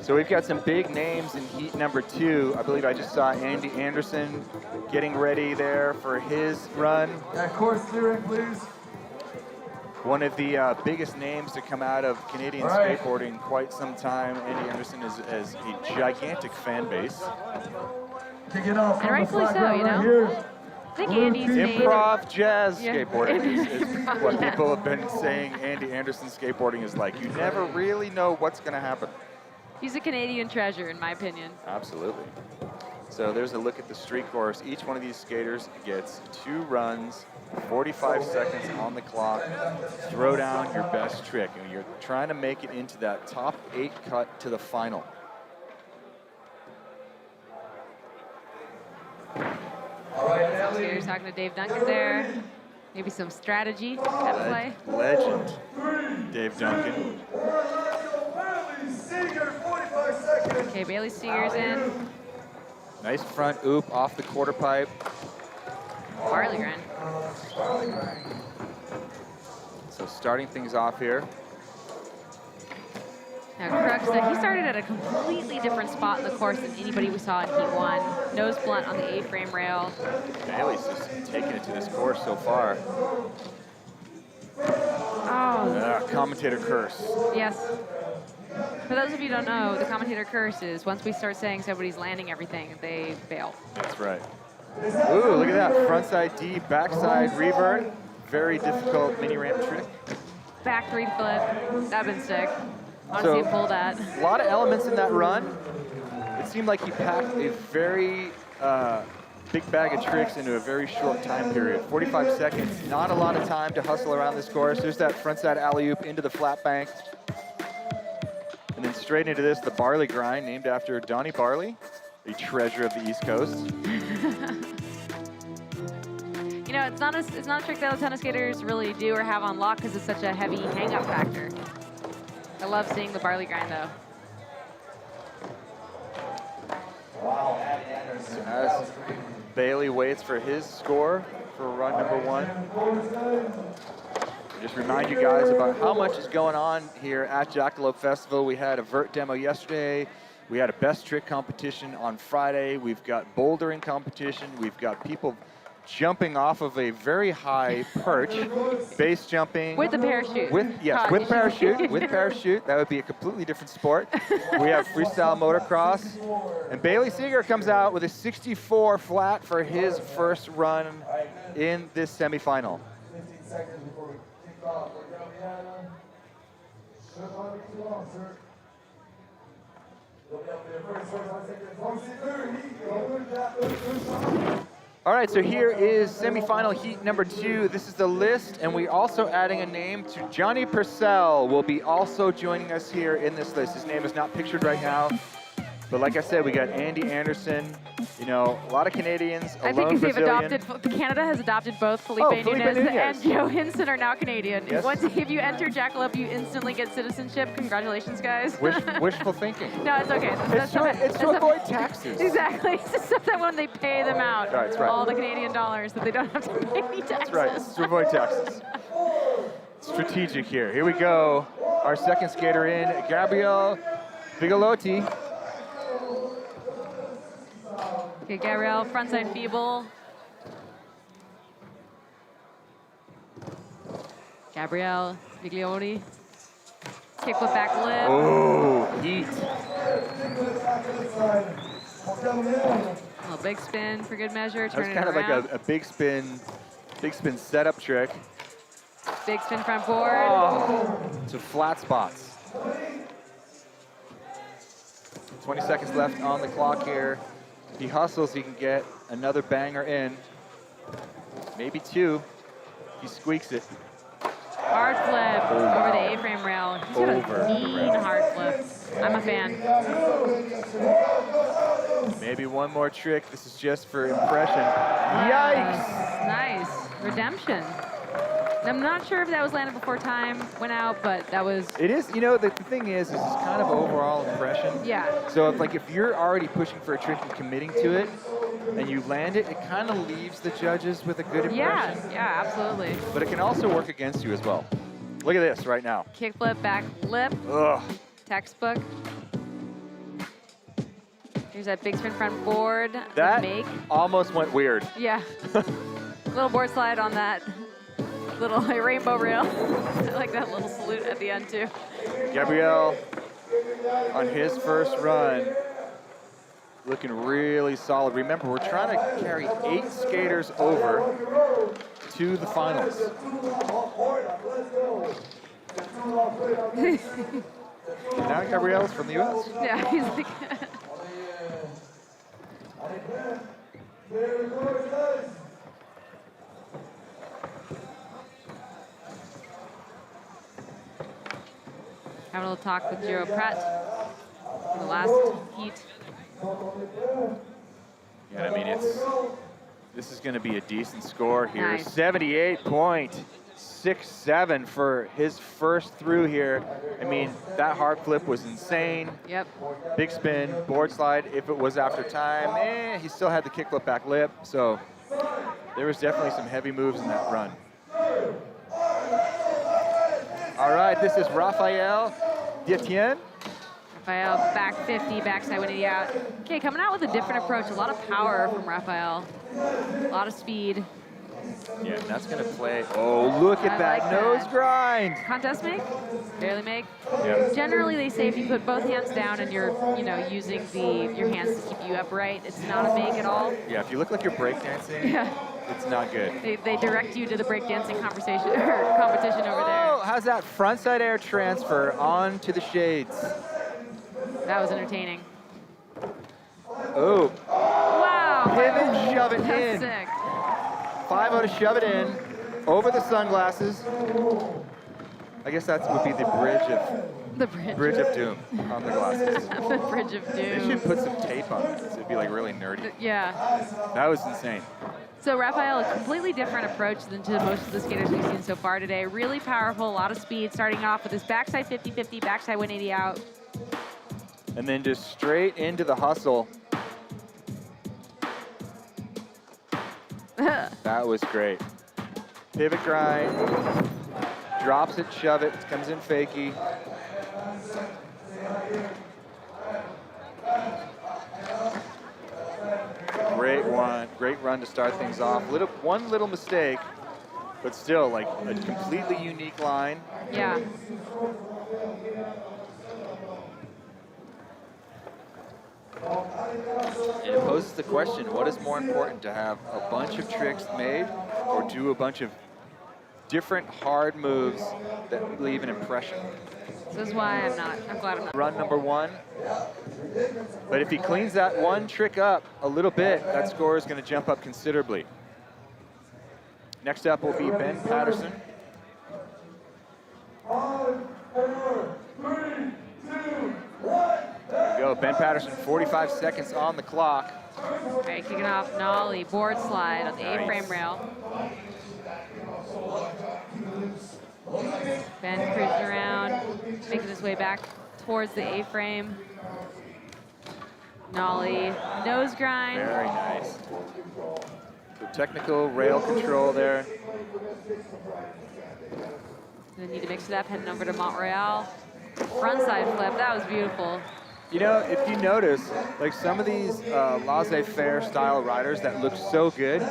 So we've got some big names in heat number 2. I believe I just saw Andy Anderson getting ready there for his run. Course clearing, please. One of the biggest names to come out of Canadian skateboarding in quite some time. Andy Anderson is a gigantic fan base. Kicking off And rightfully so, you know? here. I think Andy's made... Improv jazz Yeah. skateboarding is Improv what jazz. people have been saying Andy Anderson skateboarding is like. You never really know what's going to happen. He's a Canadian treasure, in my opinion. Absolutely. So there's a look at the street course. Each one of these skaters gets 2 runs, 45 seconds on the clock. Throw down your best trick. And you're trying to make it into that top 8 cut to the final. Skaters talking to Dave Duncan there. Maybe some strategy at play. Legend, Dave Duncan. Seeger, 45 seconds. Okay, Bailey Seeger's in. Nice front oop off the quarter pipe. Barley grind. So starting things off here. Now Crux, he started at a completely different spot in the course than anybody we saw in Heat 1. Nose blunt on the A-frame rail. Bailey's just taking it to this course so far. Oh, Commentator curse. yes. For those of you who don't know, the commentator curse is once we start saying somebody's landing everything, they bail. That's right. Ooh, look at that. Frontside D, backside revert. Very difficult mini ramp trick. Back 3 flip. That'd been sick. Honestly, So- pull that. A lot of elements in that run. It seemed like he packed a very big bag of tricks into a very short time period. 45 seconds, not a lot of time to hustle around this course. There's that frontside alley-oop into the flat bank. And then straight into this, the Barley grind, named after Donnie Barley, a treasure of the East Coast. You know, it's not a trick that tennis skaters really do or have on lock because it's such a heavy hang-up factor. I love seeing the Barley grind, though. As Bailey waits for his score for run number 1. Just remind you guys about how much is going on here at Jackalope Festival. We had a vert demo yesterday. We had a best trick competition on Friday. We've got bouldering competition. We've got people jumping off of a very high perch, base jumping. With the parachute. With parachute, with parachute. That would be a completely different sport. We have freestyle motocross. And Bailey Seeger comes out with a 64 flat for his first run in this semifinal. 15 seconds before we kick off. We're going to be at Shouldn't want to be too long, sir. You'll be up there first, 45 seconds. Long seat 30. All right, so here is semifinal heat number 2. This is the list, and we're also adding a name to Johnny Purcell will be also joining us here in this list. His name is not pictured right now, but like I said, we got Andy Anderson, you know, a lot of Canadians, I think alone they've Brazilian. adopted, Canada has adopted both Felipe Felipe Nunez Nunez. and Joe Hinson are now Canadian. Yes. Once, if you enter Jackalope, you instantly get citizenship. Congratulations, guys. Wishful thinking. No, it's okay. It's to avoid taxes. Exactly. It's just stuff that when they pay them out, Right, that's right. all the Canadian dollars, that they don't have to pay any taxes. That's right, it's to avoid taxes. Strategic here. Here we go. Our second skater in, Gabriel Bigalotti. Okay, Gabriel, frontside feeble. Gabrielle Viglioli. Kickflip back lip. Oh, heat. A big spin for good measure. That was Turn it kind of around. like a big spin setup trick Big spin front board. to flat spots. 20 seconds left on the clock here. If he hustles, he can get another banger in. Maybe two. He squeaks it. Hard flip over the A-frame rail. He's got Over a the mean rail. hard flip. I'm a fan. Maybe one more trick. This is just for impression. Nice. Yikes! Nice. Redemption. I'm not sure if that was landed before time went out, but that was, It is, you know, the thing is it's kind of overall impression. yeah. So if you're already pushing for a trick and committing to it, and you land it, it kind of leaves the judges with a good impression. Yeah, yeah, absolutely. But it can also work against you as well. Look at this right now. Kickflip back lip. Ugh. Textbook. Here's that big spin front board. That Make. almost went weird. Yeah. Little board slide on that little rainbow rail. I like that little salute at the end too. Gabriel, on his first run, looking really solid. Remember, we're trying to carry 8 skaters over to the finals. Now Gabriel's from the U.S. Yeah, he's like, having a little talk with Giro Pratt in the last heat. Yeah, I mean, this is going to be a decent score here. Nice. 78.67 for his first through here. I mean, that hard flip was insane. Yep. Big spin, board slide. If it was after time, he still had the kickflip back lip. So there was definitely some heavy moves in that run. All right, this is Raphael Dietienne. Raphael back 50, backside 180 out. Okay, coming out with a different approach. A lot of power from Raphael. A lot of speed. Yeah, and that's going to play. Oh, look at I that like nose that. grind. Contest make? Barely make? Yeah. Generally, they say if you put both hands down and you're, using your hands to keep you upright, it's not a make at all. Yeah, if you look like you're breakdancing, Yeah. it's not good. They direct you to the breakdancing conversation or competition over there. Oh, how's that frontside air transfer onto the shades? That was entertaining. Oh, Wow. pivot, shove it That's in. sick. 5-0 to shove it in, over the sunglasses. I guess that would be the The bridge of doom on the glasses. the bridge of They doom. should put some tape on it, so it'd be like really nerdy. Yeah. That was insane. So Raphael, a completely different approach than to most of the skaters we've seen so far today. Really powerful, a lot of speed, starting off with his backside 50-50, backside 180 out. And then just straight into the hustle. That was great. Pivot grind, drops it, shove it, comes in fakie. Great run to start things off. One little mistake, but still like a completely unique line. Yeah. And it poses the question, what is more important, to have a bunch of tricks made or do a bunch of different hard moves that leave an impression? This is why I'm glad I'm not. Run number 1. But if he cleans that one trick up a little bit, that score is going to jump up considerably. Next up will be Ben Patterson. 5, 4, 3, 2, 1. There we go, Ben Patterson, 45 seconds on the clock. All right, kicking off nollie, board slide on the Nice. A-frame rail. Ben cruising around, making his way back towards the A-frame. Nollie, nose grind. Very nice. So technical rail control there. Gonna need to mix it up, heading over to Montreal. Frontside flip, that was beautiful. You know, if you notice, like some of these laissez-faire style riders that look so good,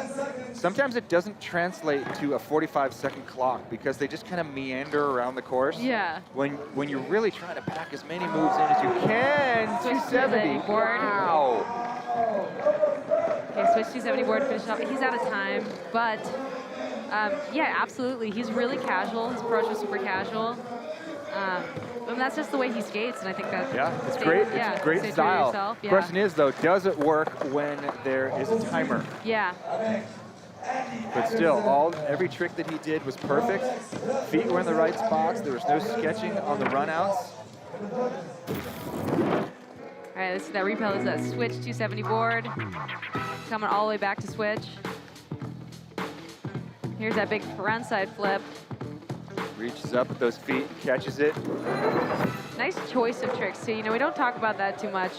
sometimes it doesn't translate to a 45-second clock because they just kind of meander around the course. Yeah. When you're really trying to pack as many moves in as you can, Switch to 270. the board. Wow. Okay, switch 270 board to finish off. He's out of time, but yeah, absolutely. He's really casual. His approach is super casual. And that's just the way he skates, and I think that. Yeah, it's great. Yeah, It's great stay true to style. yourself, yeah. Question is though, does it work when there is a timer? Yeah. But still, every trick that he did was perfect. Feet were in the right spots. There was no sketching on the runouts. All right, this is that repel. This is that switch 270 board. Coming all the way back to switch. Here's that big frontside flip. Reaches up with those feet, catches it. Nice choice of tricks too. You know, we don't talk about that too much,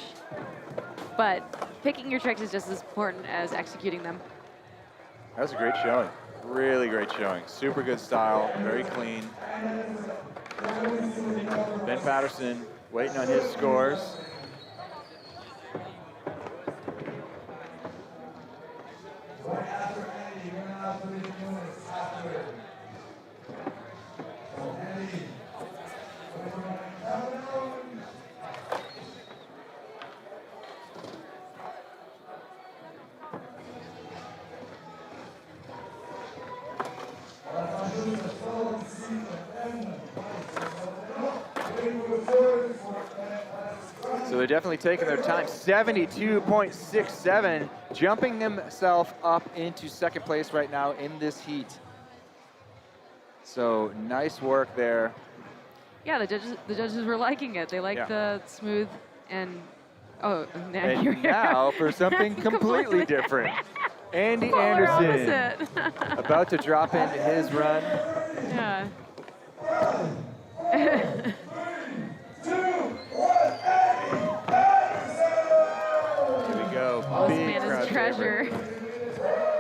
but picking your tricks is just as important as executing them. That was a great showing. Really great showing. Super good style, very clean. Ben Patterson waiting on his scores. So they're definitely taking their time. 72.67, jumping himself up into second place right now in this heat. So nice work there. Yeah, the judges were liking it. They liked the smooth and And now for something completely different. Andy Polar Anderson opposite. about to drop into his run. Yeah. Here we go. Oh, this Big man crowd is treasure. favorite.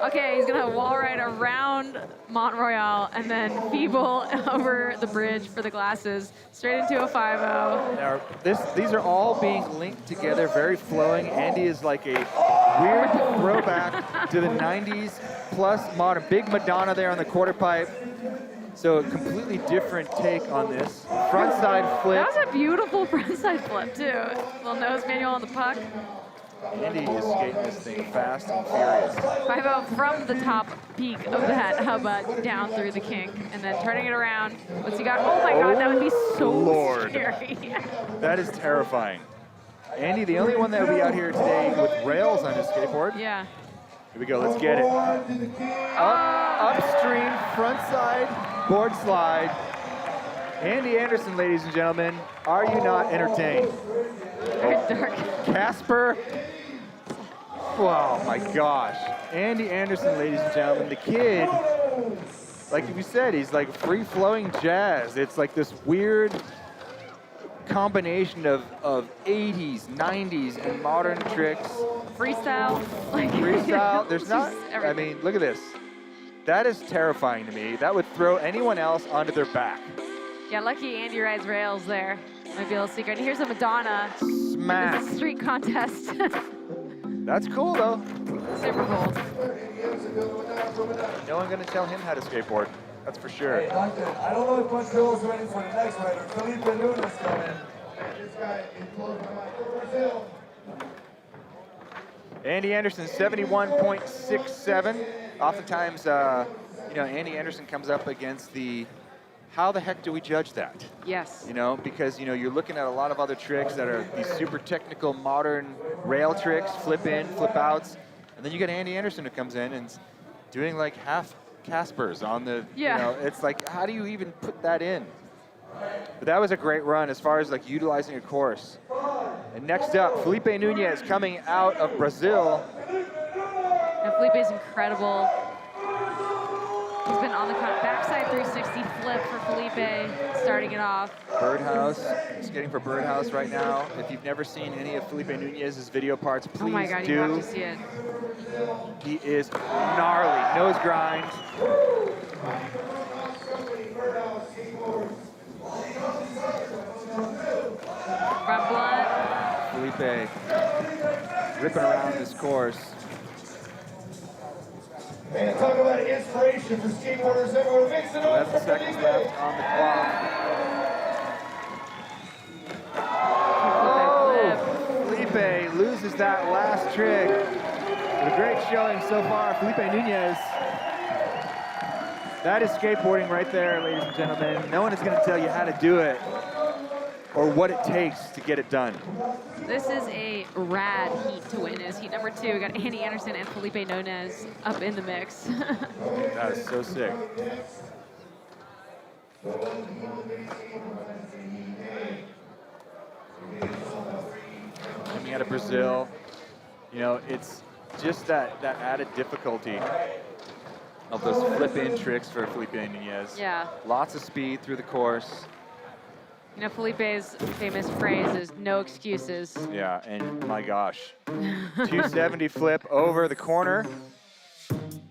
Okay, he's gonna wall ride around Mont Royal and then feeble over the bridge for the glasses, straight into a 5-0. Now, these are all being linked together, very flowing. Andy is like a weird throwback to the 90s plus modern. Big Madonna there on the quarter pipe. So a completely different take on this. Frontside flip. That was a beautiful frontside flip too. Little nose manual on the puck. Andy is skating this thing fast and furious. 5-0 from the top peak of that hubba down through the kink and then turning it around. What's he got? Oh my God, that would be so Lord. scary. That is terrifying. Andy, the only one that will be out here today with rails on his skateboard. Yeah. Here we go, let's get it. Upstream, front side, board slide. Andy Anderson, ladies and gentlemen, are you not entertained? Very dark. Casper. Oh my gosh. Andy Anderson, ladies and gentlemen, the kid, like we said, he's like free-flowing jazz. It's like this weird combination of 80s, 90s, and modern tricks. Freestyle. Like, Freestyle, there's it's not, just I everything. mean, look at this. That is terrifying to me. That would throw anyone else onto their back. Yeah, lucky Andy rides rails there. Might be a little secret. And here's a Madonna. Smack. It's a street contest. That's cool though. Super cool. No one gonna tell him how to skateboard. That's for sure. Hey, Duncan, I don't know if Montreal's ready for the next rider. Felipe Nunes coming. This guy in close my mic. Brazil. Andy Anderson, 71.67. Oftentimes, you know, Andy Anderson comes up against the, how the heck do we judge that? Yes. You know, because, you know, you're looking at a lot of other tricks that are these super technical, modern rail tricks, flip in, flip outs. And then you got Andy Anderson who comes in and doing like half Caspers on the, Yeah. you know, it's like, how do you even put that in? But that was a great run as far as like utilizing a course. And next up, Felipe Nunez coming out of Brazil. And Felipe's incredible. He's been on the backside 360 flip for Felipe, starting it off. Birdhouse, skating for Birdhouse right now. If you've never seen any of Felipe Nunez's video parts, please Oh my God, do. you have to see it. He is gnarly, nose grind. Front blunt. Felipe ripping around this course. Man, talk about inspiration for skateboarders everywhere. Mix it up 11 for seconds Felipe. left on the clock. Oh, Felipe loses that last trick. But a great showing so far, Felipe Nunez. That is skateboarding right there, ladies and gentlemen. No one is going to tell you how to do it or what it takes to get it done. This is a rad heat to witness. Heat number 2, we got Andy Anderson and Felipe Nunez up in the mix. That is so sick. Coming out of Brazil, you know, it's just that added difficulty of those flip-in tricks for Felipe Nunez. Yeah. Lots of speed through the course. You know, Felipe's famous phrase is no excuses. Yeah, and my gosh. 270 flip over the corner. Front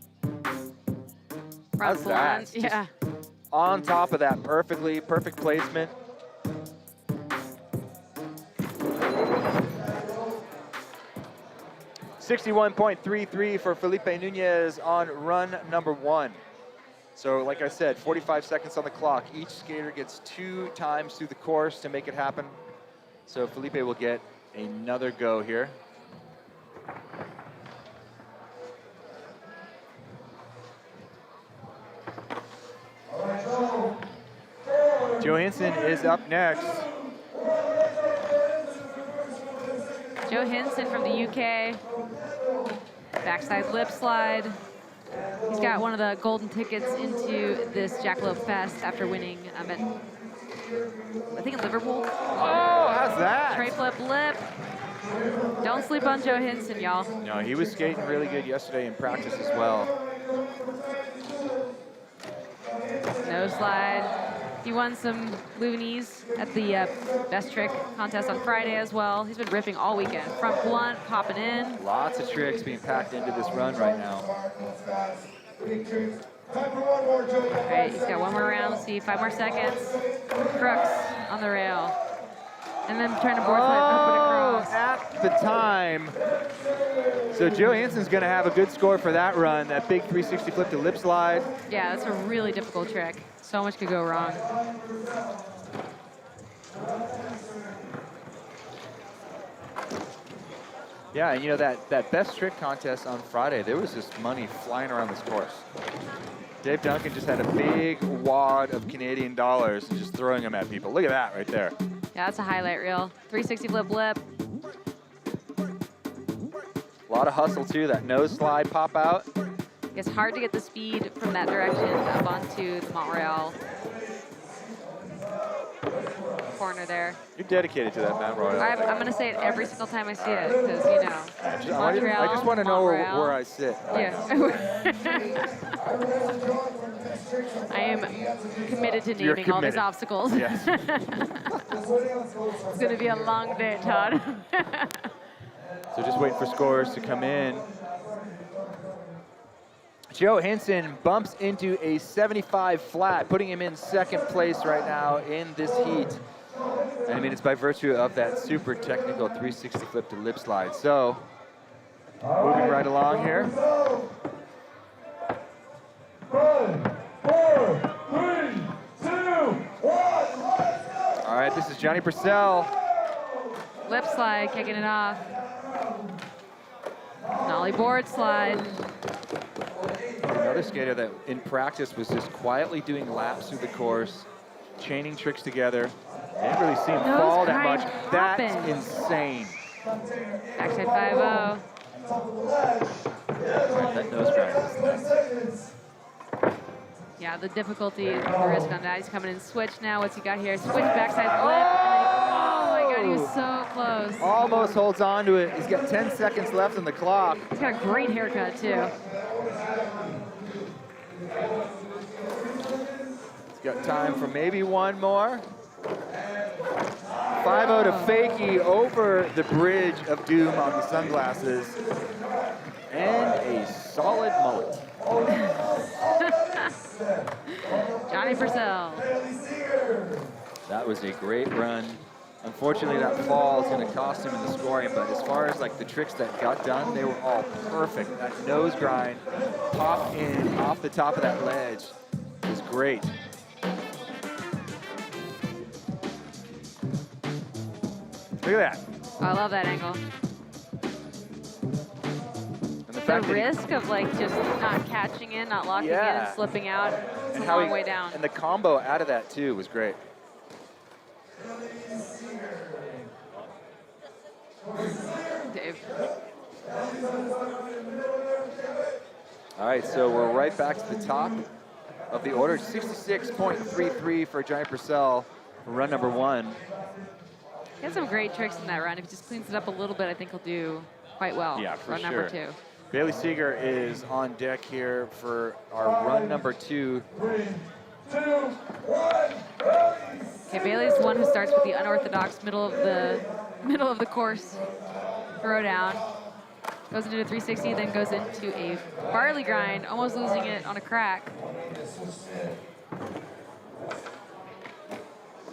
How's that? salon. Yeah. On top of that, perfect placement. .33 for Felipe Nunez on run number 1. So like I said, 45 seconds on the clock. Each skater gets 2 times through the course to make it happen. So Felipe will get another go here. Johansson is up next. Joe Hinson from the UK. Backside lip slide. He's got one of the golden tickets into this Jackalope Fest after winning I think in Liverpool. Oh, how's that? Tray flip lip. Don't sleep on Joe Hinson, y'all. No, he was skating really good yesterday in practice as well. Nose slide. He won some Loonies at the Best Trick contest on Friday as well. He's been ripping all weekend. Front blunt, popping in. Lots of tricks being packed into this run right now. All right, he's got one more round. Let's see, 5 more seconds. Crooks on the rail. And then trying to board slide up and across. At the time. So Joe Hanson's going to have a good score for that run. That big 360 flip to lip slide. Yeah, that's a really difficult trick. So much could go wrong. Yeah, and you know that best trick contest on Friday, there was just money flying around this course. Dave Duncan just had a big wad of Canadian dollars and just throwing them at people. Look at that right there. Yeah, that's a highlight reel. 360 flip lip. A lot of hustle too, that nose slide pop out. It's hard to get the speed from that direction up onto the Mont-Royal corner there. You're dedicated to that Mount Royal. I'm going to say it every single time I see it because, you know, Montreal, I just want to know Mont-Royal. where I sit. Yeah. I am committed to You're naming all these committed. obstacles. Yes. It's going to be a long day, Todd. So just waiting for scores to come in. Joe Hinson bumps into a 75 flat, putting him in second place right now in this heat. And I mean, it's by virtue of that super technical 360 flip to lip slide. So, moving right along here. 5, 4, 3, 2, 1. All right, this is Johnny Purcell. Lip slide, kicking it off. Nollie board slide. Another skater that in practice was just quietly doing laps through the course, chaining tricks together. I didn't really see him Nose fall that grind much. poppin'. That's insane. Backside 5-0. That nose grind is nuts. Yeah, the difficulty and the risk on that. He's coming in switch now. What's he got here? Switch backside flip. Oh my God, he was so close. Almost holds on to it. He's got 10 seconds left on the clock. He's got a great haircut too. He's got time for maybe one more. 5-0 to Fakey over the bridge of doom on the sunglasses. And a solid mullet. Johnny Purcell. That was a great run. Unfortunately, that fall is going to cost him in the scoring, but as far as like the tricks that got done, they were all perfect. That nose grind, pop in off the top of that ledge was great. Look at that. Oh, I love that angle. And the The fact that he- risk of like just not catching in, not locking in, Yeah. and slipping out. It's and a how long he, way down. and the combo out of that too was great. Dave. All right, so we're right back to the top of the order. 66.33 for Giant Purcell for run number 1. He had some great tricks in that run. If he just cleans it up a little bit, I think he'll do quite well. Yeah, for run sure. number 2. Bailey Seeger is on deck here for our run number 2. 3, 2, 1, Okay, Bailey's the one who starts with the unorthodox middle of the course throw down. Goes into a 360, then goes into a barley grind, almost losing it on a crack.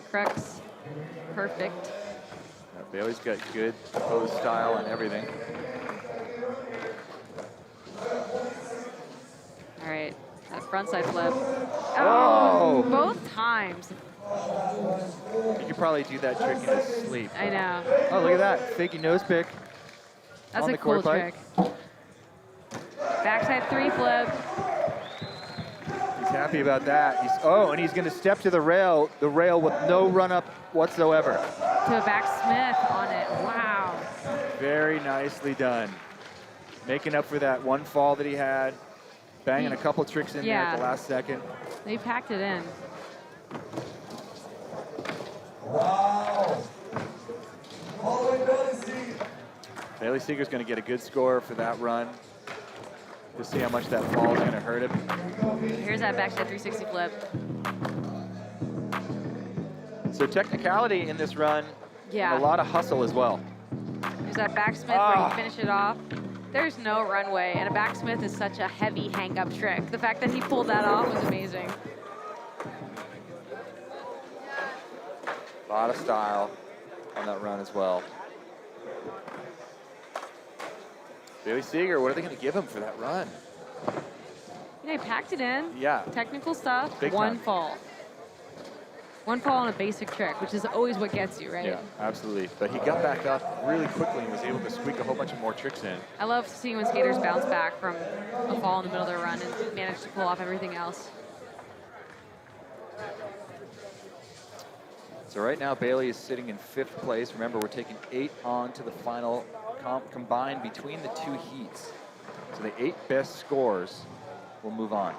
Crux, perfect. Bailey's got good pose style and everything. All right, that frontside flip. Oh! Both times. You could probably do that trick in his sleep. I know. Oh, look at that. Fakey nose pick. That's On a the cool quarter trick. pipe. Backside 3 flip. He's happy about that. And he's going to step to the rail with no run up whatsoever. To a backsmith on it. Wow. Very nicely done. Making up for that one fall that he had. Banging a couple tricks in there at the last second. They packed it in. wow. Following Bailey Seeger. Bailey Seeger's going to get a good score for that run. To see how much that fall is going to hurt him. Here's that backside 360 flip. So technicality in this run, Yeah. and a lot of hustle as well. There's that backsmith where you finish it off. There's no runway, and a backsmith is such a heavy hang-up trick. The fact that he pulled that off was amazing. A lot of style on that run as well. Bailey Seeger, what are they going to give him for that run? You know, he packed it in. Yeah. Technical stuff, Big one time. fall. One fall on a basic trick, which is always what gets you, right? Yeah, absolutely. But he got back up really quickly and was able to squeak a whole bunch of more tricks in. I love seeing when skaters bounce back from a fall in the middle of their run and manage to pull off everything else. So right now, Bailey is sitting in 5th place. Remember, we're taking 8 on to the final combined between the 2 heats. So the 8 best scores will move on.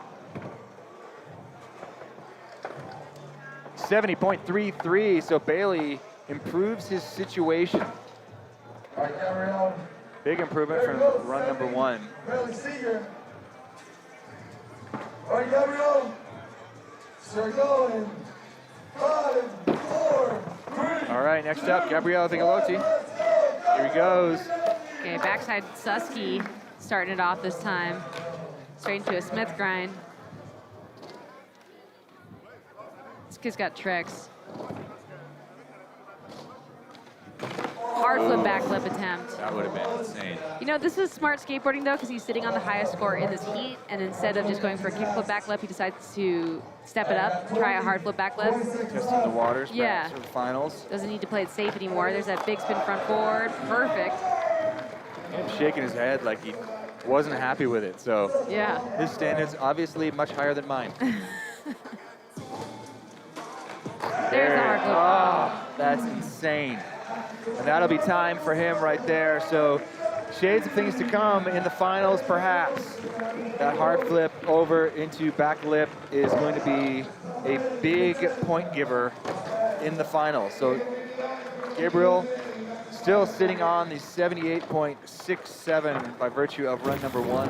70.33, so Bailey improves his situation. All right, Gabrielle. Big improvement from run number 1. Bailey Seeger. All right, Gabrielle. Start going. 5, 4, 3. All right, next up, Gabriele Vigalotti. Here he goes. Okay, backside Susky starting it off this time. Straight into a Smith grind. This kid's got tricks. Hard flip back flip attempt. That would have been insane. You know, this is smart skateboarding though, because he's sitting on the highest score in this heat, and instead of just going for a kick flip back flip, he decides to step it up, try a hard flip back flip. Testing the waters Yeah. perhaps for the finals. Doesn't need to play it safe anymore. There's that big spin front forward. Perfect. And shaking his head like he wasn't happy with it. So Yeah. his standards obviously much higher than mine. There's the hard flip. Oh, that's insane. And that'll be time for him right there. So shades of things to come in the finals, perhaps. That hard flip over into back lip is going to be a big point giver in the finals. So Gabriel still sitting on the 78.67 by virtue of run number 1.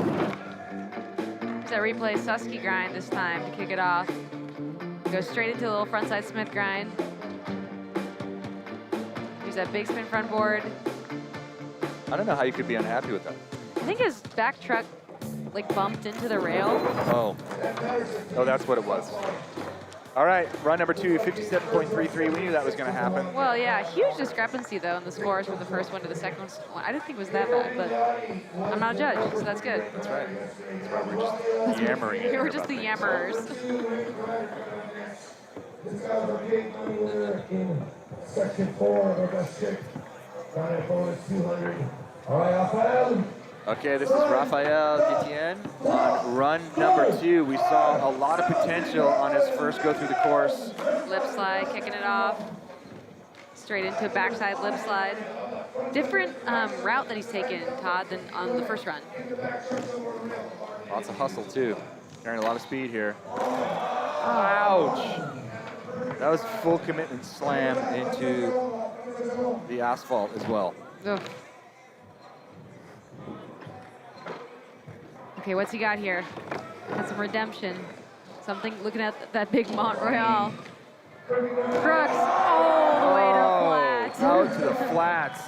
There's that replay Susky grind this time to kick it off. Go straight into a little frontside Smith grind. Use that big spin front board. I don't know how you could be unhappy with that. I think his back truck like bumped into the rail. Oh, that's what it was. All right, run number 2, 57.33. We knew that was going to happen. Well, yeah, huge discrepancy, though, in the scores from the first one to the second one. I didn't think it was that bad, but I'm not a judge, so that's good. That's right. That's why we're just yammering. We here were just about the things. yammerers. This guy's a gate leader in section 4 of the best ship. Final bonus 200. All right, Rafael. Okay, this is Rafael Detien on run number 2. We saw a lot of potential on his first go through the course. Lip slide, kicking it off. Straight into backside lip slide. Different route that he's taken, Todd, than on the first run. Lots of hustle, too. Carrying a lot of speed here. Ouch! That was full commitment slam into the asphalt as well. Ugh. Okay, what's he got here? Got some redemption. Something, looking at that big Mont Royal. Crux all the way to flat. Out to the flats.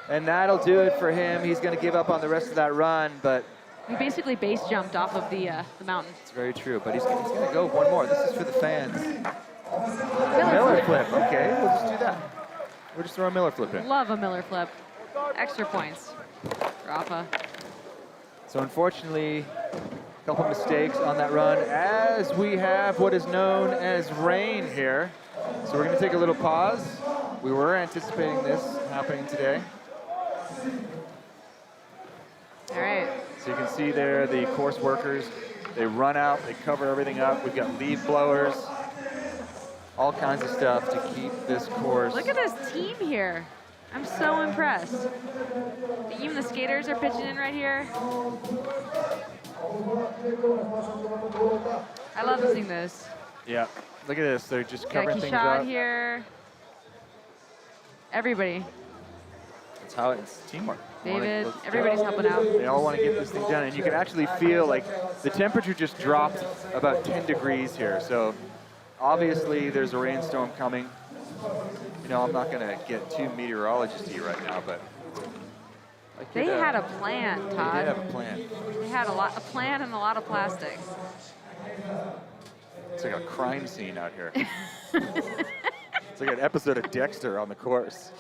And that'll do it for him. He's going to give up on the rest of that run, but He basically base jumped off of the mountain. it's very true. But he's going to go one more. This is for the fans. Miller Miller flip. flip. Okay, we'll just do that. We'll just throw a Miller flip in. Love a Miller flip. Extra points. Rafa. So unfortunately, a couple mistakes on that run as we have what is known as rain here. So we're going to take a little pause. We were anticipating this happening today. All right. So you can see there the course workers, they run out, they cover everything up. We've got leaf blowers, all kinds of stuff to keep this course. Look at this team here. I'm so impressed. Even the skaters are pitching in right here. I love seeing this. Yeah, look at this. They're just Got covering things Kishad up. here. Everybody. That's how it's teamwork. David, Let's go. everybody's helping out. They all want to get this thing done, and you can actually feel like the temperature just dropped about 10 degrees here. So obviously there's a rainstorm coming. You know, I'm not going to get too meteorologist-y right now, but I could, They had a plan, They Todd. did have a plan. They had a plan and a lot of plastic. It's like a crime scene out here. It's like an episode of Dexter on the course.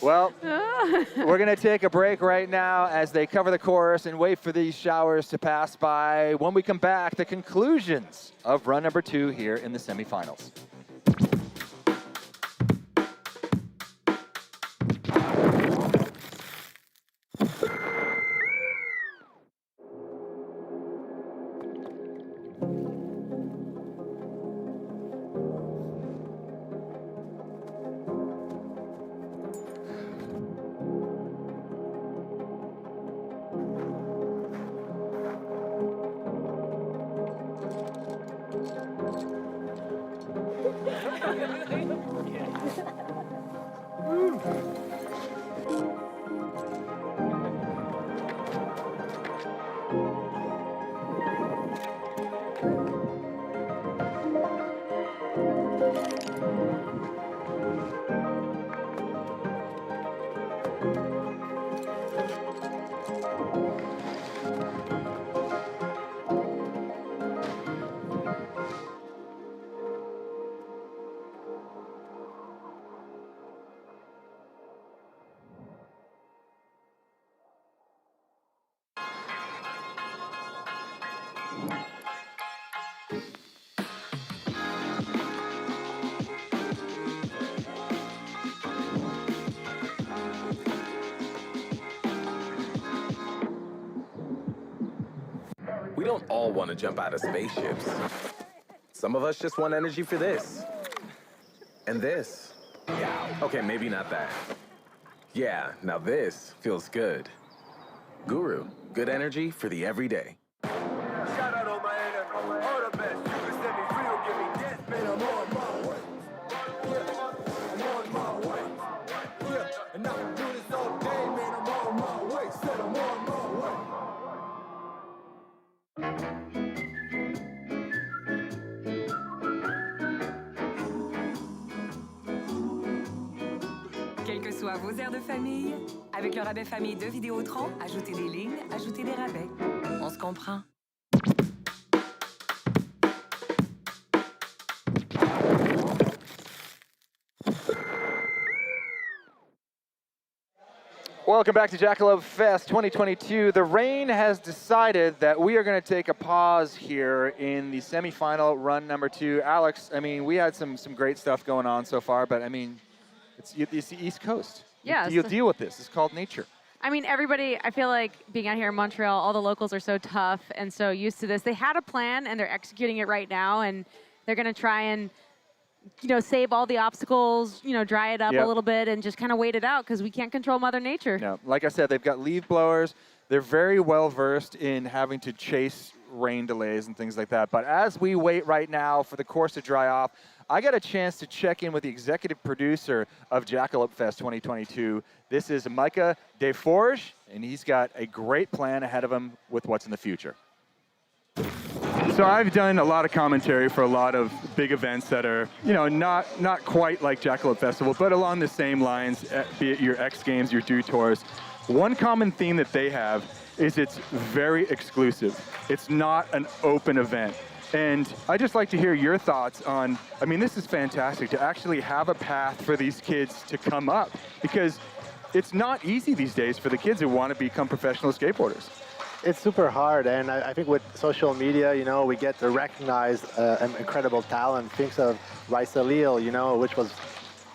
Well, we're going to take a break right now as they cover the course and wait for these showers to pass by. When we come back, the conclusions of run number 2 here in the semifinals. We don't all want to jump out of spaceships. Some of us just want energy for this. And this. Yeah, okay, maybe not that. Yeah, now this feels good. Guru, good energy for the everyday. Shout out all my enemies, all the best. You can set me free or give me death, man. I'm on my way. Yeah, I'm on my way. Yeah, and I can do this all day, man. I'm on my way. Said I'm on my way. Quelles que soient vos aires de famille, avec le rabais famille de Vidéotron, ajoutez des lignes, ajoutez des rabais. On se comprend. Welcome back to Jackalope Fest 2022. The rain has decided that we are going to take a pause here in the semifinal run number 2. Alex, I mean, we had some great stuff going on so far, but I mean, it's the East Coast. Yeah, You'll so- deal with this. It's called nature. I mean, everybody, I feel like being out here in Montreal, all the locals are so tough and so used to this. They had a plan and they're executing it right now, and they're going to try and, save all the obstacles, dry it up Yep. a little bit and just kind of wait it out because we can't control Mother Nature. No, like I said, they've got leaf blowers. They're very well versed in having to chase rain delays and things like that. But as we wait right now for the course to dry off, I got a chance to check in with the executive producer of Jackalope Fest 2022. This is Micah Desforges, and he's got a great plan ahead of him with what's in the future. So I've done a lot of commentary for a lot of big events that are, not quite like Jackalope Festival, but along the same lines, be it your X Games, your Dew Tours. One common theme that they have is it's very exclusive. It's not an open event. And I'd just like to hear your thoughts on, I mean, this is fantastic to actually have a path for these kids to come up, because it's not easy these days for the kids who want to become professional skateboarders. It's super hard, and I think with social media, we get to recognize an incredible talent. Think of Raisa Leal, which was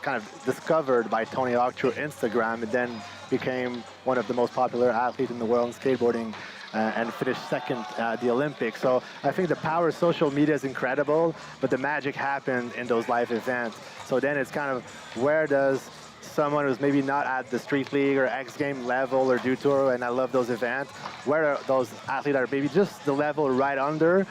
kind of discovered by Tony Hawk through Instagram, and then became one of the most popular athletes in the world in skateboarding, and finished second at the Olympics. So I think the power of social media is incredible, but the magic happened in those live events. So then it's kind of, where does someone who's maybe not at the Street League or X Game level or Dew Tour, and I love those events, where are those athletes that are maybe just the level right under?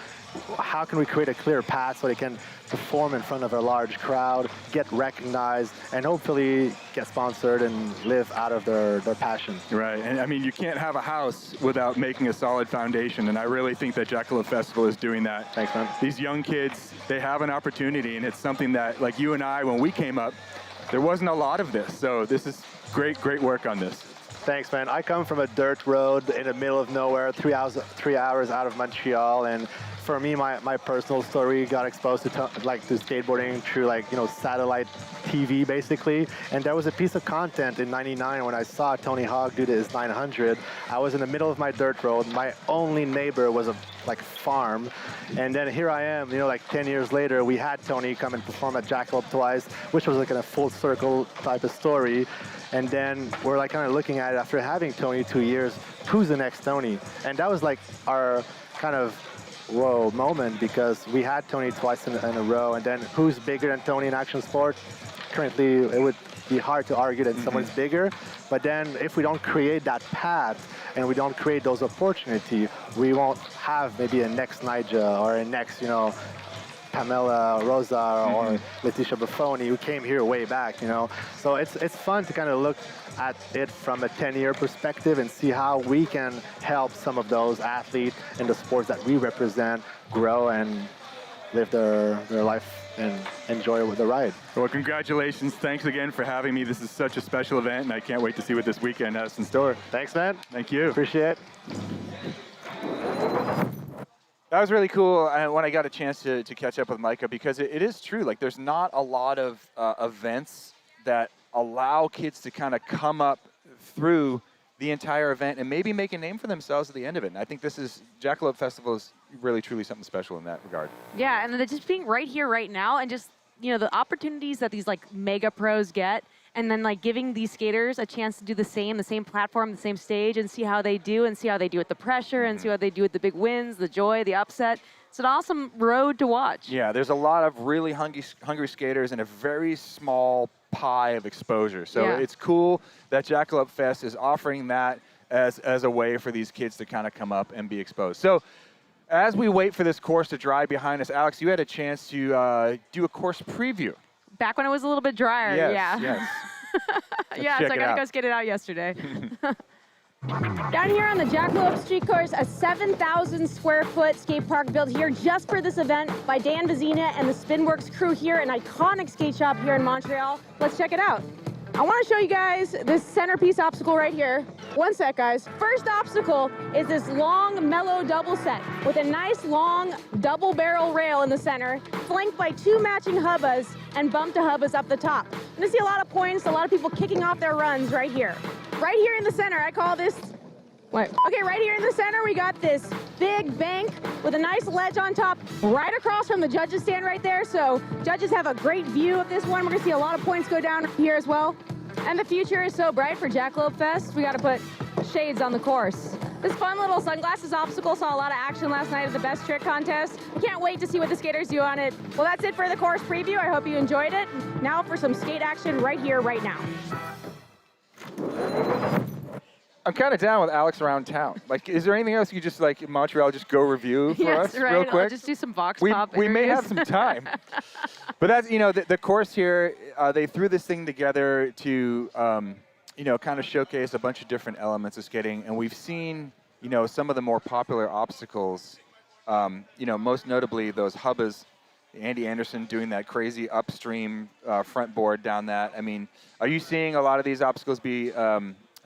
How can we create a clear path so they can perform in front of a large crowd, get recognized, and hopefully get sponsored and live out of their passion? Right, and I mean, you can't have a house without making a solid foundation, and I really think that Jackalope Festival is doing that. Thanks, man. These young kids, they have an opportunity, and it's something that, like you and I, when we came up, there wasn't a lot of this, so this is great work on this. Thanks, man. I come from a dirt road in the middle of nowhere, 3 hours out of Montreal, and for me, my personal story got exposed to skateboarding through satellite TV basically, and there was a piece of content in '99 when I saw Tony Hawk do his 900. I was in the middle of my dirt road. My only neighbor was a farm, and then here I am. 10 years later, we had Tony come and perform at Jackalope twice, which was a full circle type of story. And then we're kind of looking at it after having Tony 2 years. Who's the next Tony? And that was our kind of whoa moment, because we had Tony twice in a row, and then who's bigger than Tony in action sport? Currently, it would be hard to argue that someone's bigger, but then if we don't create that path and we don't create those opportunities, we won't have maybe a next Nyjah or a next, Pamela Rosa or Letitia Buffoni, who came here way back, So it's fun to kind of look at it from a 10-year perspective and see how we can help some of those athletes in the sports that we represent grow and live their life and enjoy the ride. Well, congratulations. Thanks again for having me. This is such a special event, and I can't wait to see what this weekend has in store. Thanks, man. Thank you. Appreciate it. That was really cool when I got a chance to catch up with Micah, because it is true. There's not a lot of events that allow kids to kind of come up through the entire event and maybe make a name for themselves at the end of it. And I think Jackalope Festival is really, truly something special in that regard. Yeah, and just being right here, right now, and just, the opportunities that these mega pros get, and then giving these skaters a chance to do the same platform, the same stage, and see how they do with the pressure, and see how they do with the big wins, the joy, the upset. It's an awesome road to watch. Yeah, there's a lot of really hungry skaters and a very small pie of exposure. So It's cool that Jackalope Fest is offering that as a way for these kids to kind of come up and be exposed. So as we wait for this course to dry behind us, Alex, you had a chance to do a course preview. Back when it was a little bit drier, Yes. Yeah, so I got to go skate it out yesterday. Down here on the Jackalope Street Course, a 7,000 square foot skate park built here just for this event by Dan Vizina and the Spinworks crew here, an iconic skate shop here in Montreal. Let's check it out. I want to show you guys this centerpiece obstacle right here. One sec, guys. First obstacle is this long, mellow double set with a nice, long, double barrel rail in the center, flanked by 2 matching hubbas and bump to hubbas up the top. I'm going to see a lot of points, a lot of people kicking off their runs right here. right here in the center, I call this, okay, right here in the center, we got this big bank with a nice ledge on top, right across from the judges stand right there. So judges have a great view of this one. We're gonna see a lot of points go down here as well. And the future is so bright for Jackalope Fest. We gotta put shades on the course. This fun little sunglasses obstacle saw a lot of action last night at the Best Trick Contest. Can't wait to see what the skaters do on it. Well, that's it for the course preview. I hope you enjoyed it. Now for some skate action right here, right now. I'm kind of down with Alex around town. Like, is there anything else you just like in Montreal just go review for us right. real quick? I'll just do some Vox we, Pop we may areas. have some time. But that's, you know, the course here, they threw this thing together to, you know, kind of showcase a bunch of different elements of skating. And we've seen, you know, some of the more popular obstacles, you know, most notably those hubbas, Andy Anderson doing that crazy upstream front board down that. I mean, are you seeing a lot of these obstacles be,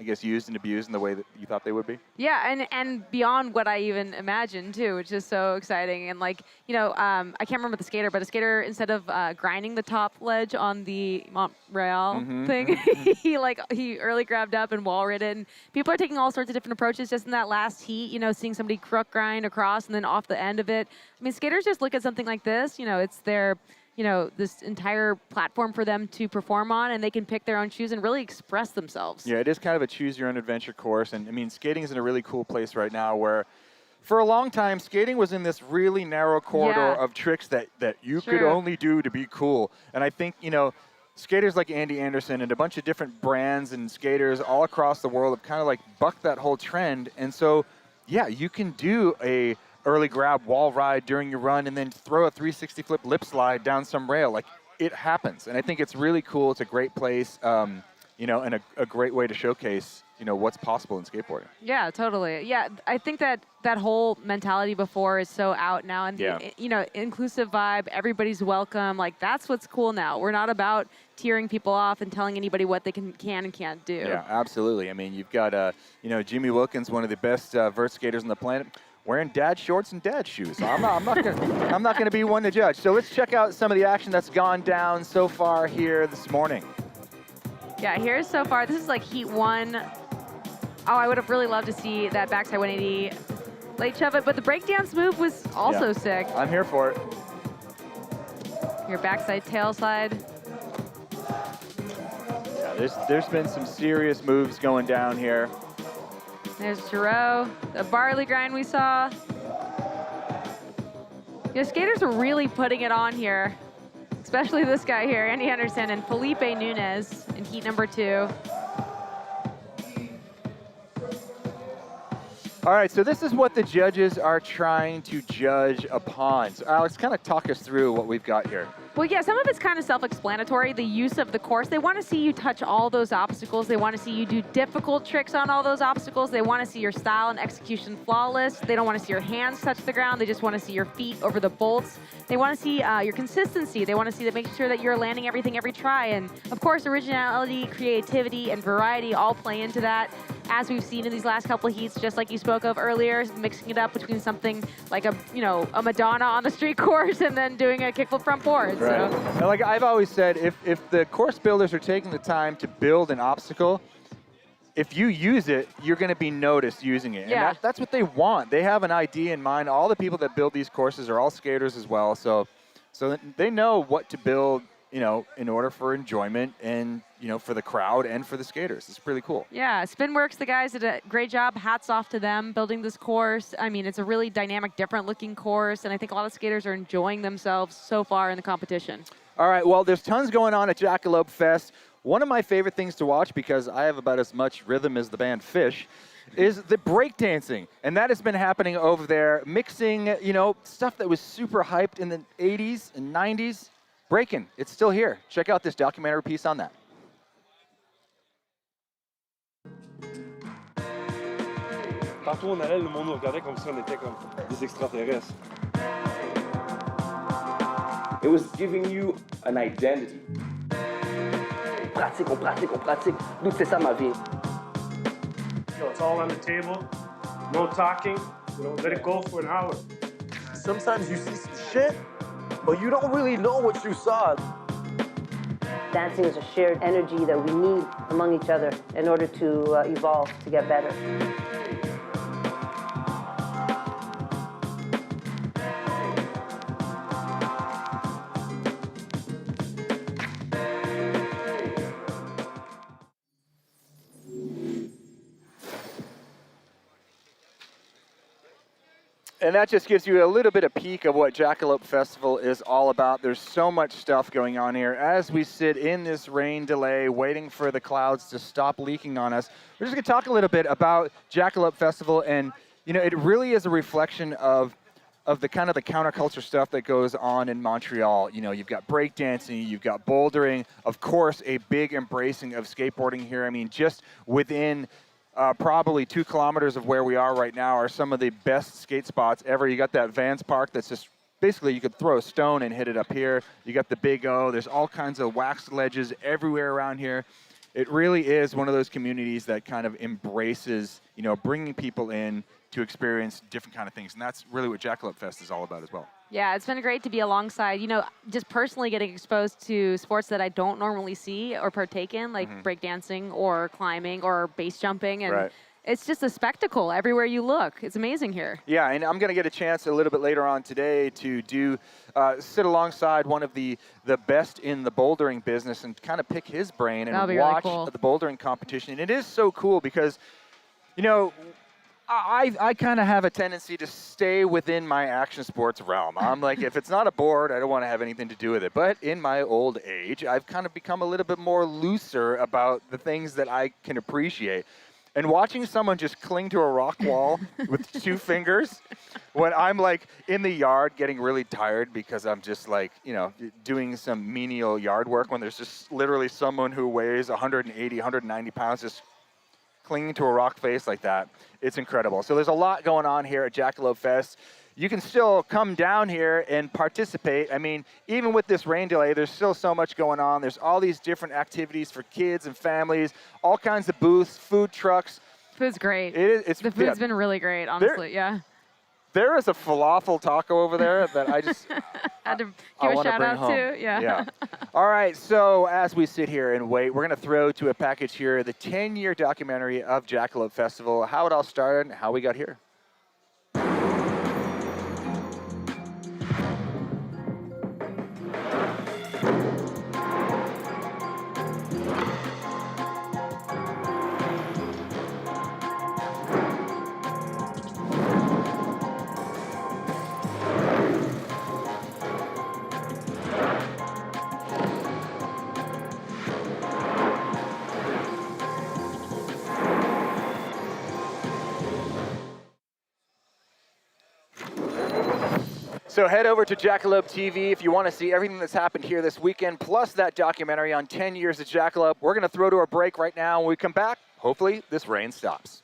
I guess, used and abused in the way that you thought they would be? Yeah, and beyond what I even imagined too, which is so exciting. And like, you know, I can't remember the skater, but a skater, instead of grinding the top ledge on the Montreal thing, he early grabbed up and wall rid it. And people are taking all sorts of different approaches just in that last heat, you know, seeing somebody crook grind across and then off the end of it. I mean, skaters just look at something like this, you know, it's their, you know, this entire platform for them to perform on, and they can pick their own shoes and really express themselves. Yeah, it is kind of a choose-your-own-adventure course. And, I mean, skating is in a really cool place right now where, for a long time, skating was in this really narrow corridor of tricks that you could only do to be cool. And I think, you know, skaters like Andy Anderson and a bunch of different brands and skaters all across the world have kind of, like, bucked that whole trend. And so, yeah, you can do a early grab wall ride during your run and then throw a 360 flip lip slide down some rail. Like, it happens. And I think it's really cool. It's a great place, you know, and a great way to showcase, you know, what's possible in skateboarding. Yeah, totally. Yeah, I think that whole mentality before is so out now. And, you know, inclusive vibe, everybody's welcome. Like, that's what's cool now. We're not about tearing people off and telling anybody what they can and can't do. Yeah, absolutely. I mean, you've got, you know, Jimmy Wilkins, one of the best vert skaters on the planet, wearing dad shorts and dad shoes. I'm not gonna be one to judge. So let's check out some of the action that's gone down so far here this morning. Yeah, here's so far. This is like heat one. Oh, I would have really loved to see that backside 180 late shove it, but the breakdance move was also sick. I'm here for it. Your backside tail slide. Yeah, there's been some serious moves going down here. There's Giroux, the barley grind we saw. Your skaters are really putting it on here, especially this guy here, Andy Anderson, and Felipe Nunez in heat number 2. All right, so this is what the judges are trying to judge upon. So Alex, kind of talk us through what we've got here. Well, yeah, some of it's kind of self-explanatory, the use of the course. They want to see you touch all those obstacles. They want to see you do difficult tricks on all those obstacles. They want to see your style and execution flawless. They don't want to see your hands touch the ground. They just want to see your feet over the bolts. They want to see your consistency. They want to see that, making sure that you're landing everything every try. And, of course, originality, creativity, and variety all play into that. As we've seen in these last couple of heats, just like you spoke of earlier, mixing it up between something like a Madonna on the street course and then doing a kickflip front board. Right. So. And like I've always said, if the course builders are taking the time to build an obstacle, if you use it, you're going to be noticed using it. Yeah. And that's what they want. They have an idea in mind. All the people that build these courses are all skaters as well. So they know what to build, you know, in order for enjoyment and, you know, for the crowd and for the skaters. It's pretty cool. Yeah, Spinworks, the guys did a great job. Hats off to them building this course. I mean, it's a really dynamic, different looking course, and I think a lot of skaters are enjoying themselves so far in the competition. All right, well, there's tons going on at Jackalope Fest. One of my favorite things to watch, because I have about as much rhythm as the band Fish, is the breakdancing. And that has been happening over there, mixing, you know, stuff that was super hyped in the 80s and 90s. Breaking, it's still here. Check out this documentary piece on that. Partout on allait, le monde nous regardait comme si on était comme des extraterrestres. It was giving you an identity. On pratique. Dude, c'est ça ma vie. It's all on the table. No talking. You know, let it go for an hour. Sometimes you see some shit, but you don't really know what you saw. Dancing is a shared energy that we need among each other in order to evolve, to get better. And that just gives you a little bit of peek of what Jackalope Festival is all about. There's so much stuff going on here. As we sit in this rain delay, waiting for the clouds to stop leaking on us, we're just going to talk a little bit about Jackalope Festival. And, you know, it really is a reflection of the kind of the counterculture stuff that goes on in Montreal. You know, you've got breakdancing, you've got bouldering, of course, a big embracing of skateboarding here. I mean, just within probably 2 kilometers of where we are right now are some of the best skate spots ever. You got that Vans Park that's just basically you could throw a stone and hit it up here. You got the Big O. There's all kinds of wax ledges everywhere around here. It really is one of those communities that kind of embraces, you know, bringing people in to experience different kind of things. And that's really what Jackalope Fest is all about as well. Yeah, it's been great to be alongside, you know, just personally getting exposed to sports that I don't normally see or partake in, like breakdancing or climbing or base jumping. And it's just a spectacle everywhere you look. It's amazing here. Yeah, and I'm going to get a chance a little bit later on today to sit alongside one of the best in the bouldering business and kind of pick his brain and watch the bouldering competition. And it is so cool because, you know, I kind of have a tendency to stay within my action sports realm. I'm like, if it's not a board, I don't want to have anything to do with it. But in my old age, I've kind of become a little bit more looser about the things that I can appreciate. And watching someone just cling to a rock wall with 2 fingers when I'm like in the yard getting really tired because I'm just like, you know, doing some menial yard work when there's just literally someone who weighs 180, 190 pounds just clinging to a rock face like that. It's incredible. So there's a lot going on here at Jackalope Fest. You can still come down here and participate. I mean, even with this rain delay, there's still so much going on. There's all these different activities for kids and families, all kinds of booths, food trucks. Food's great. The food's been really great, honestly, There is a falafel taco over there that I just had to give a shout out to. Yeah. All right, so as we sit here and wait, we're going to throw to a package here the 10-year documentary of Jackalope Festival, how it all started and how we got here. So head over to Jackalope TV if you want to see everything that's happened here this weekend, plus that documentary on 10 years of Jackalope. We're going to throw to a break right now. When we come back, hopefully this rain stops.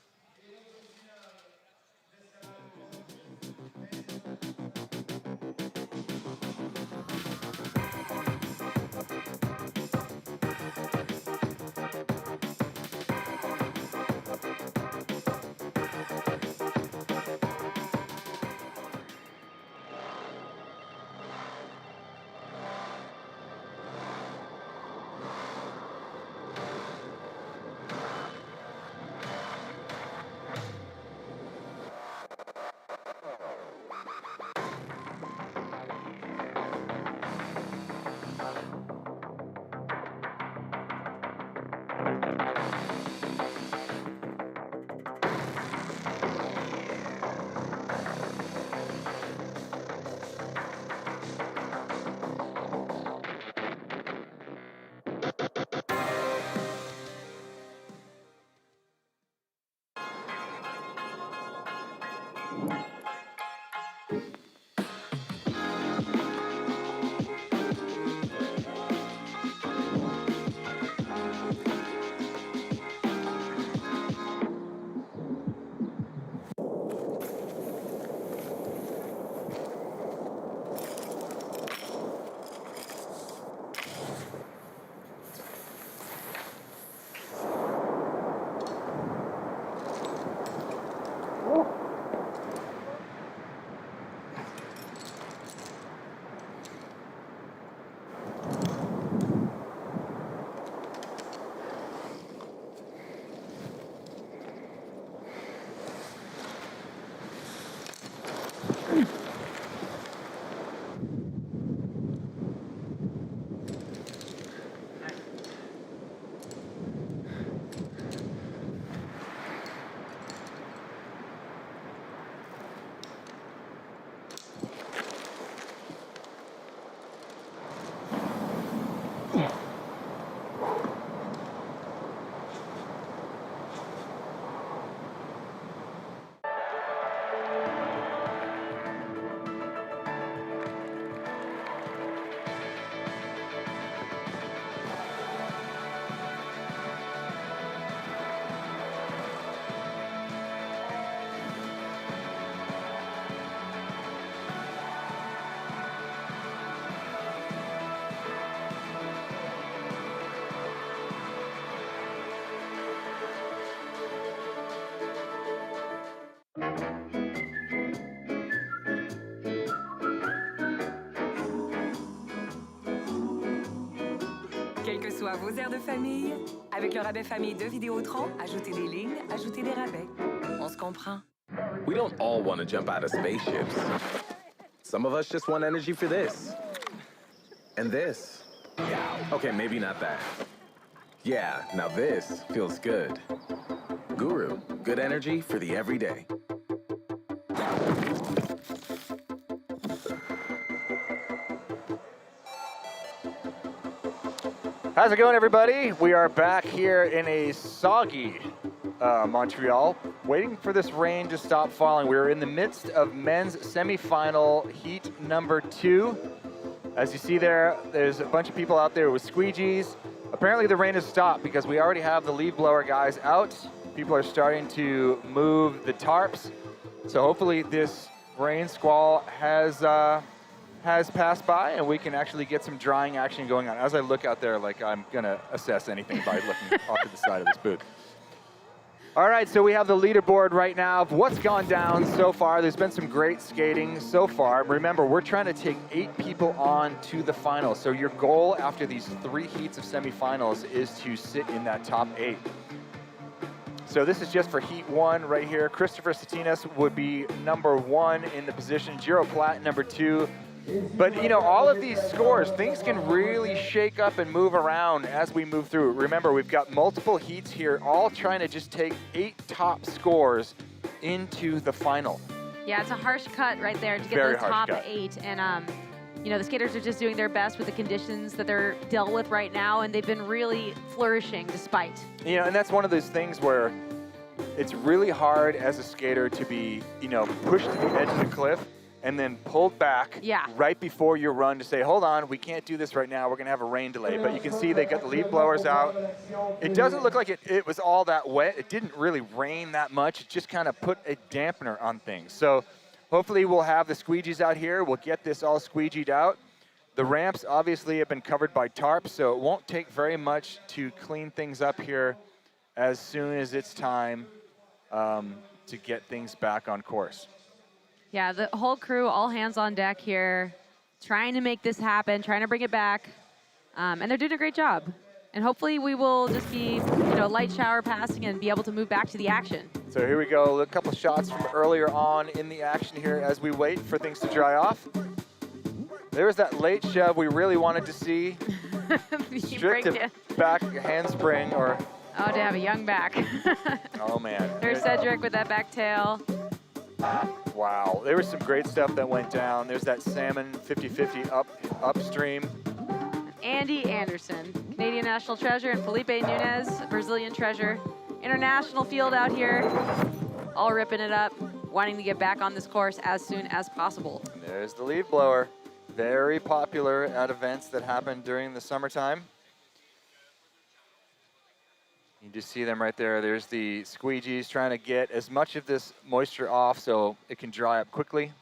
que ce soit vos aires de famille, avec le rabais famille de Vidéotron, ajoutez des lignes, ajoutez des rabais. On se comprend. We don't all want to jump out of spaceships. Some of us just want energy for this. And this. Okay, maybe not that. Yeah, now this feels good. Guru, good energy for the everyday. How's it going, everybody? We are back here in a soggy Montreal, waiting for this rain to stop falling. We're in the midst of men's semifinal heat number 2. As you see there, there's a bunch of people out there with squeegees. Apparently the rain has stopped because we already have the lead blower guys out. People are starting to move the tarps. So hopefully this rain squall has passed by and we can actually get some drying action going on. As I look out there, like I'm gonna assess anything by looking off to the side of this booth. All right, so we have the leaderboard right now of what's gone down so far. There's been some great skating so far. Remember, we're trying to take 8 people on to the finals. So your goal after these 3 heats of semifinals is to sit in that top 8. So this is just for heat 1 right here. Christopher Satinas would be number 1 in the position. Giro Platt, number 2. But, you know, all of these scores, things can really shake up and move around as we move through. Remember, we've got multiple heats here, all trying to just take 8 top scores into the final. Yeah, it's a harsh cut right there to get Very those harsh top cut. 8. And, you know, the skaters are just doing their best with the conditions that they're dealt with right now, and they've been really flourishing despite. You know, and that's one of those things where it's really hard as a skater to be, you know, pushed to the edge of the cliff and then pulled back right before your run to say, hold on, we can't do this right now. We're going to have a rain delay. But you can see they got the lead blowers out. It doesn't look like it was all that wet. It didn't really rain that much. It just kind of put a dampener on things. So hopefully we'll have the squeegees out here. We'll get this all squeegeed out. The ramps obviously have been covered by tarps, so it won't take very much to clean things up here as soon as it's time to get things back on course. Yeah, the whole crew, all hands on deck here, trying to make this happen, trying to bring it back, and they're doing a great job. And hopefully we will just be, you know, light shower passing and be able to move back to the action. So here we go, a couple shots from earlier on in the action here as we wait for things to dry off. There's that late shove we really wanted to see. Strict back handspring or... Oh, to have a young back. Oh, man. There's Cedric with that back tail. Wow, there was some great stuff that went down. There's that salmon 50-50 upstream. Andy Anderson, Canadian national treasure, and Felipe Nunez, Brazilian treasure. International field out here, all ripping it up, wanting to get back on this course as soon as possible. And there's the lead blower. Very popular at events that happen during the summertime. You just see them right there. There's the squeegees trying to get as much of this moisture off so it can dry up quickly.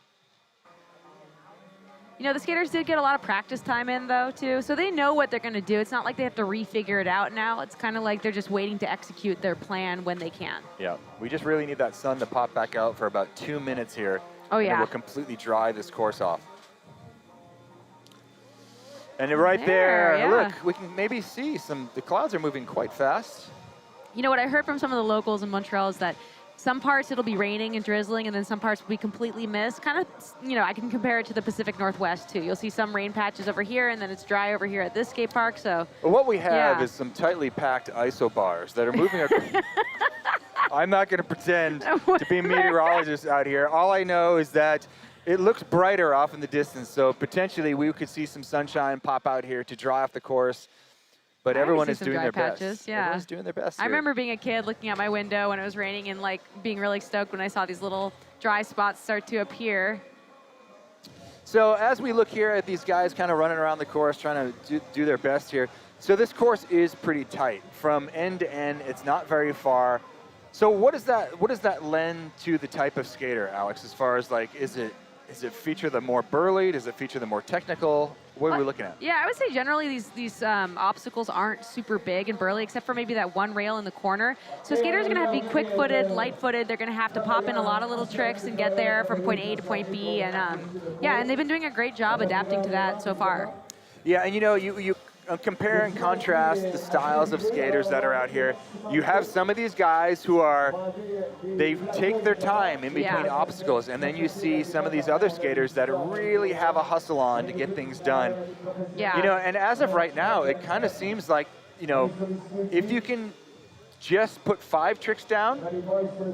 You know, the skaters did get a lot of practice time in, though, too, so they know what they're going to do. It's not like they have to refigure it out now. It's kind of like they're just waiting to execute their plan when they can. Yeah, we just really need that sun to pop back out for about 2 minutes here. Oh, yeah. And we'll completely dry this course off. And right there, yeah. Look, we can maybe see the clouds are moving quite fast. You know, what I heard from some of the locals in Montreal is that some parts it'll be raining and drizzling, and then some parts will be completely mist. Kind of, you know, I can compare it to the Pacific Northwest, too. You'll see some rain patches over here, and then it's dry over here at this skate park, so. Well, what we have is some tightly packed isobars that are moving across. I'm not going to pretend to be a meteorologist out here. All I know is that it looks brighter off in the distance, so potentially we could see some sunshine pop out here to dry off the course. But everyone is doing their best. Yeah. Everyone's doing their best I here. remember being a kid looking out my window when it was raining and like being really stoked when I saw these little dry spots start to appear. So as we look here at these guys kind of running around the course, trying to do their best here. So this course is pretty tight. From end to end, it's not very far. So what does that lend to the type of skater, Alex, as far as like, is it feature the more burly? Does it feature the more technical? What are we looking at? Yeah, I would say generally these obstacles aren't super big and burly, except for maybe that one rail in the corner. So skaters are going to have to be quick-footed, light-footed. They're going to have to pop in a lot of little tricks and get there from point A to point B. And yeah, and they've been doing a great job adapting to that so far. Yeah, and you know, you compare and contrast the styles of skaters that are out here. You have some of these guys who they take their time in between obstacles, and then you see some of these other skaters that really have a hustle on to get things done. Yeah. You know, and as of right now, it kind of seems like, you know, if you can just put 5 tricks down,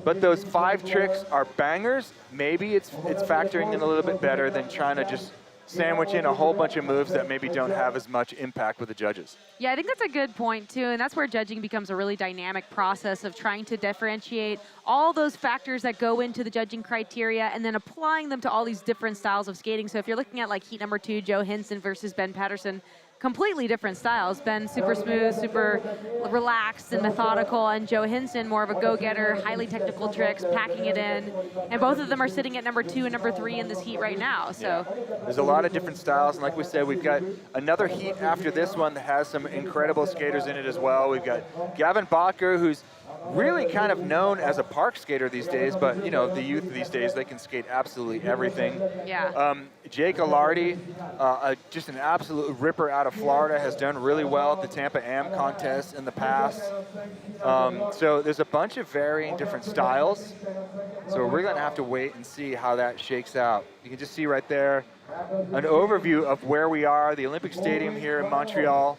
but those 5 tricks are bangers, maybe it's factoring in a little bit better than trying to just sandwich in a whole bunch of moves that maybe don't have as much impact with the judges. Yeah, I think that's a good point too, and that's where judging becomes a really dynamic process of trying to differentiate all those factors that go into the judging criteria and then applying them to all these different styles of skating. So if you're looking at like heat number 2, Joe Hinson versus Ben Patterson, completely different styles. Ben super smooth, super relaxed and methodical, and Joe Hinson more of a go-getter, highly technical tricks, packing it in. And both of them are sitting at number 2 and number 3 in this heat right now. So there's a lot of different styles, and like we said, we've got another heat after this one that has some incredible skaters in it as well. We've got Gavin Bacher, who's really kind of known as a park skater these days, but you know, the youth these days, they can skate absolutely everything. Yeah. Jake Alardi, just an absolute ripper out of Florida, has done really well at the Tampa Am contest in the past. So there's a bunch of varying different styles. So we're gonna have to wait and see how that shakes out. You can just see right there an overview of where we are, the Olympic Stadium here in Montreal.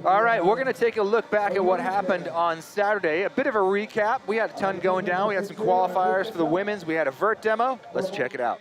All right, we're going to take a look back at what happened on Saturday. A bit of a recap. We had a ton going down. We had some qualifiers for the women's. We had a vert demo. Let's check it out.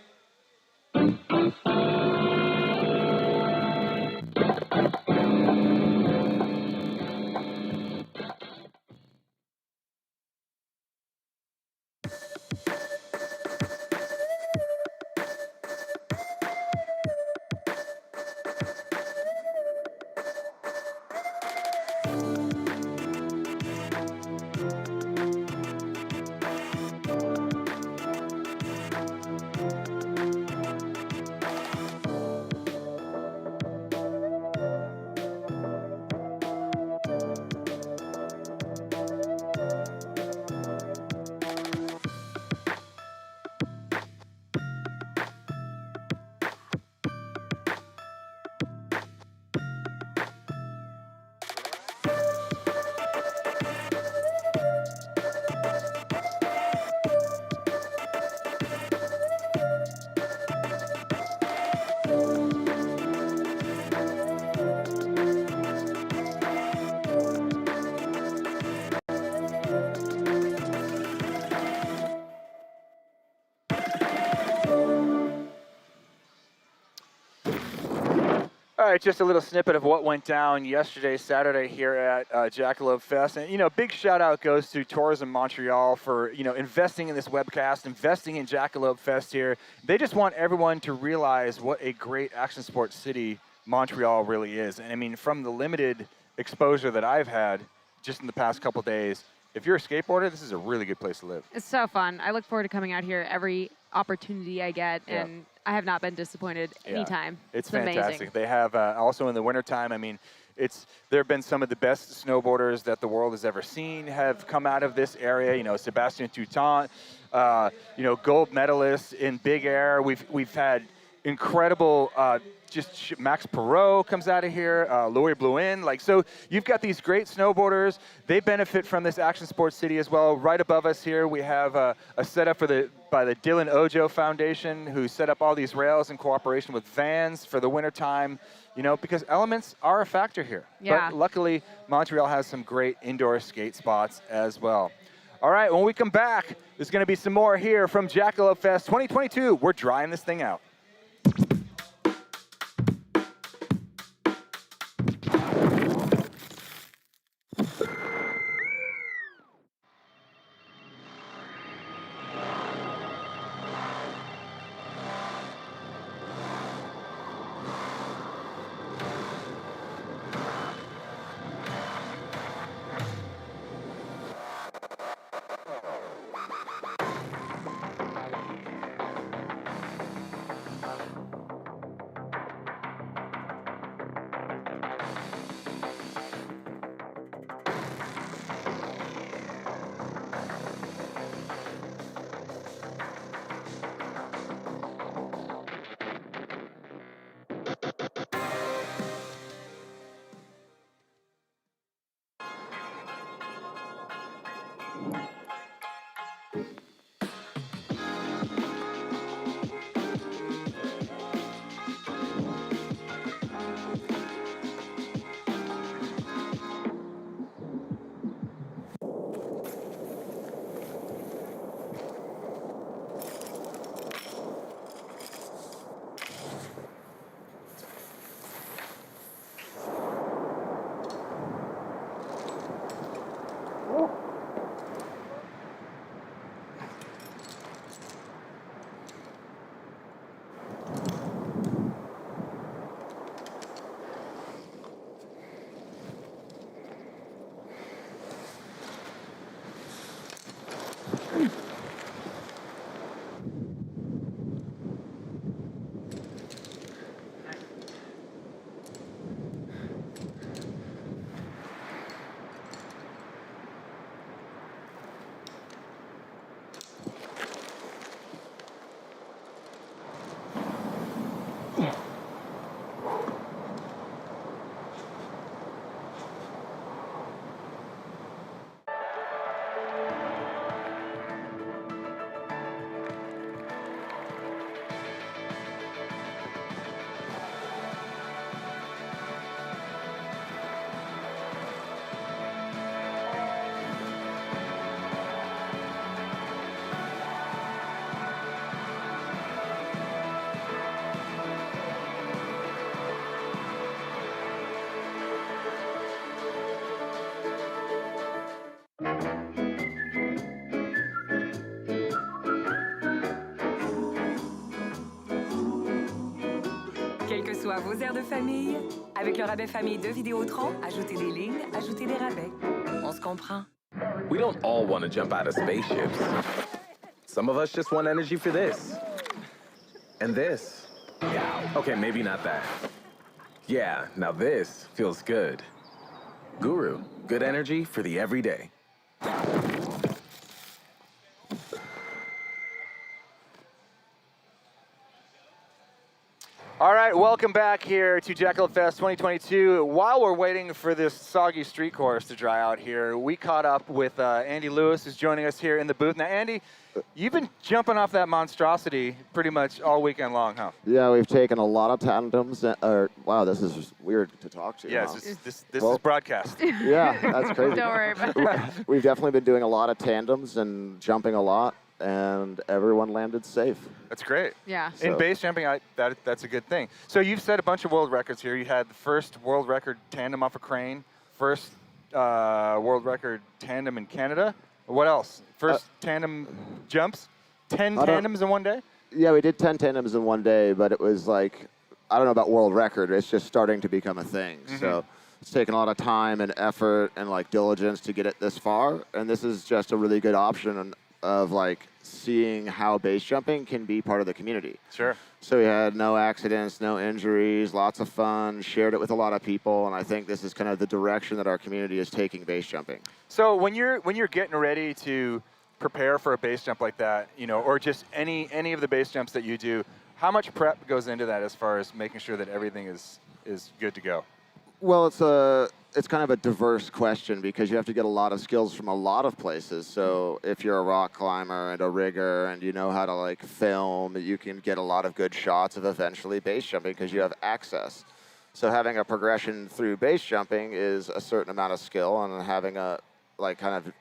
All right, just a little snippet of what went down yesterday, Saturday here at Jackalope Fest. And, you know, big shout out goes to Tourism Montreal for, you know, investing in this webcast, investing in Jackalope Fest here. They just want everyone to realize what a great action sports city Montreal really is. And I mean, from the limited exposure that I've had just in the past couple days, if you're a skateboarder, this is a really good place to live. it's so fun. I look forward to coming out here every opportunity I get, and I have not been disappointed anytime. It's amazing. fantastic. They have also in the wintertime, I mean, there have been some of the best snowboarders that the world has ever seen have come out of this area. You know, Sebastian Toutant, you know, gold medalists in big air. We've had incredible, just Max Perot comes out of here, Louis Blouin. Like, so you've got these great snowboarders. They benefit from this action sports city as well. Right above us here, we have a setup by the Dylan Ojo Foundation, who set up all these rails in cooperation with Vans for the wintertime, you know, because elements are a factor here. Yeah. But luckily, Montreal has some great indoor skate spots as well. All right, when we come back, there's going to be some more here from Jackalope Fest 2022. We're drying this thing out. soit vos airs de famille. Avec le rabais famille de Vidéotron, ajoutez des lignes, ajoutez des rabais. On se comprend. We don't all want to jump out of spaceships. Some of us just want energy for this. And this. Okay, maybe not that. Yeah, now this feels good. Guru, good energy for the everyday. All right, welcome back here to Jackalope Fest 2022. While we're waiting for this soggy street course to dry out here, we caught up with Andy Lewis, who's joining us here in the booth. Now, Andy, you've been jumping off that monstrosity pretty much all weekend long, huh? Yeah, we've taken a lot of tandems. Wow, this is weird to talk to. Yeah, huh? this is broadcast. Yeah, that's crazy. Don't worry about it. We've definitely been doing a lot of tandems and jumping a lot, and everyone landed safe. That's great. Yeah. In base jumping, that's a good thing. So you've set a bunch of world records here. You had the first world record tandem off a crane, first world record tandem in Canada. What else? First tandem jumps? 10 tandems in one day? Yeah, we did 10 tandems in one day, but it was like, I don't know about world record. It's just starting to become a thing. So it's taken a lot of time and effort and like diligence to get it this far. And this is just a really good option of like seeing how base jumping can be part of the community. Sure. So we had no accidents, no injuries, lots of fun, shared it with a lot of people, and I think this is kind of the direction that our community is taking base jumping. So when you're getting ready to prepare for a base jump like that, you know, or just any of the base jumps that you do, how much prep goes into that as far as making sure that everything is good to go? Well, it's kind of a diverse question because you have to get a lot of skills from a lot of places. So if you're a rock climber and a rigger and you know how to like film, you can get a lot of good shots of eventually base jumping because you have access. So having a progression through base jumping is a certain amount of skill, and having a like kind of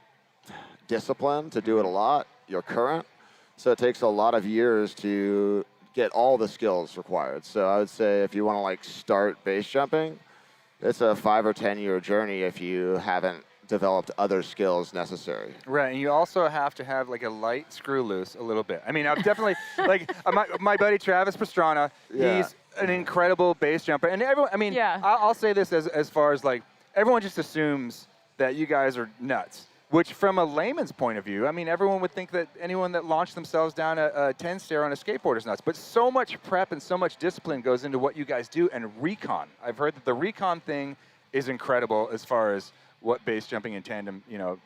discipline to do it a lot, you're current. So it takes a lot of years to get all the skills required. So I would say if you want to like start base jumping, it's a 5 or 10 year journey if you haven't developed other skills necessary. Right, and you also have to have like a light screw loose a little bit. I mean, I've definitely, like my buddy Travis Pastrana, he's an incredible base jumper. And everyone, I mean, I'll say this as far as like, everyone just assumes that you guys are nuts. Which, from a layman's point of view, I mean, everyone would think that anyone that launched themselves down a 10-stair on a skateboard is nuts. But so much prep and so much discipline goes into what you guys do, and recon. I've heard that the recon thing is incredible as far as what base jumping in tandem, you know,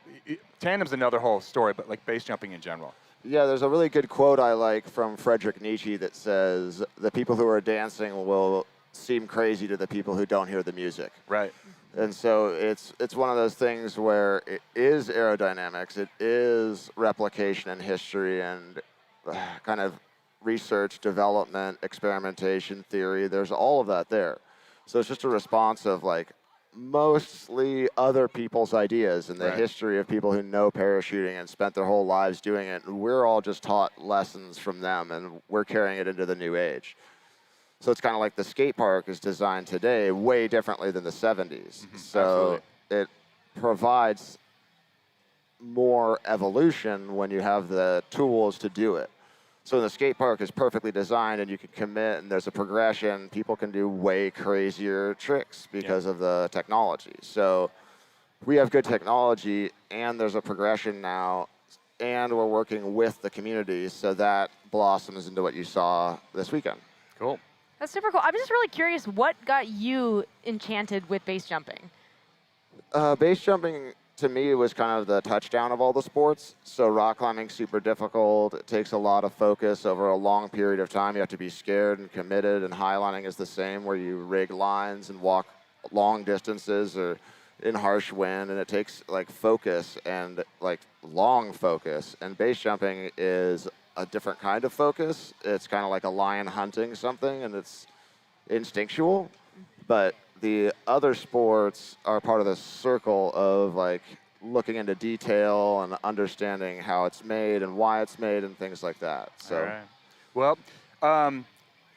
tandem's another whole story, but like base jumping in general. Yeah, there's a really good quote I like from Friedrich Nietzsche that says, the people who are dancing will seem crazy to the people who don't hear the music. Right. And so it's one of those things where it is aerodynamics, it is replication and history and kind of research, development, experimentation, theory. There's all of that there. So it's just a response of like mostly other people's ideas and the history of people who know parachuting and spent their whole lives doing it. And we're all just taught lessons from them, and we're carrying it into the new age. So it's kind of like the skate park is designed today way differently than the 70s. So it provides more evolution when you have the tools to do it. So the skate park is perfectly designed, and you can commit, and there's a progression. People can do way crazier tricks because of the technology. So we have good technology, and there's a progression now, and we're working with the community, so that blossoms into what you saw this weekend. Cool. That's super cool. I'm just really curious, what got you enchanted with base jumping? Base jumping, to me, was kind of the touchdown of all the sports. So rock climbing's super difficult. It takes a lot of focus over a long period of time. You have to be scared and committed, and highlining is the same, where you rig lines and walk long distances or in harsh wind, and it takes like focus and like long focus. And base jumping is a different kind of focus. It's kind of like a lion hunting something, and it's instinctual. But the other sports are part of the circle of like looking into detail and understanding how it's made and why it's made and things like that. So, all right. Well,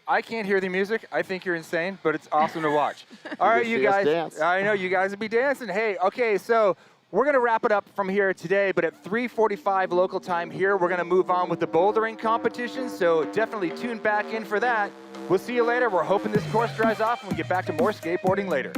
I can't hear the music. I think you're insane, but it's awesome to watch. All right, you guys. Dance. I know you guys will be dancing. Hey, okay, so We're going to wrap it up from here today, but at 3:45 local time here, we're going to move on with the bouldering competition, so definitely tune back in for that. We'll see you later. We're hoping this course dries off and we get back to more skateboarding later.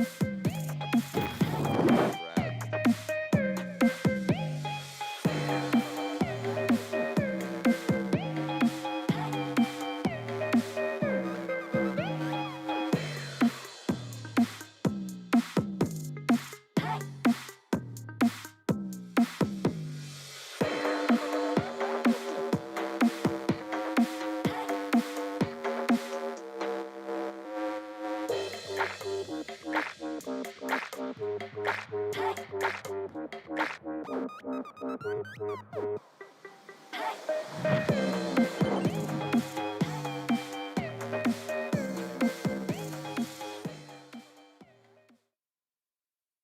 Hey!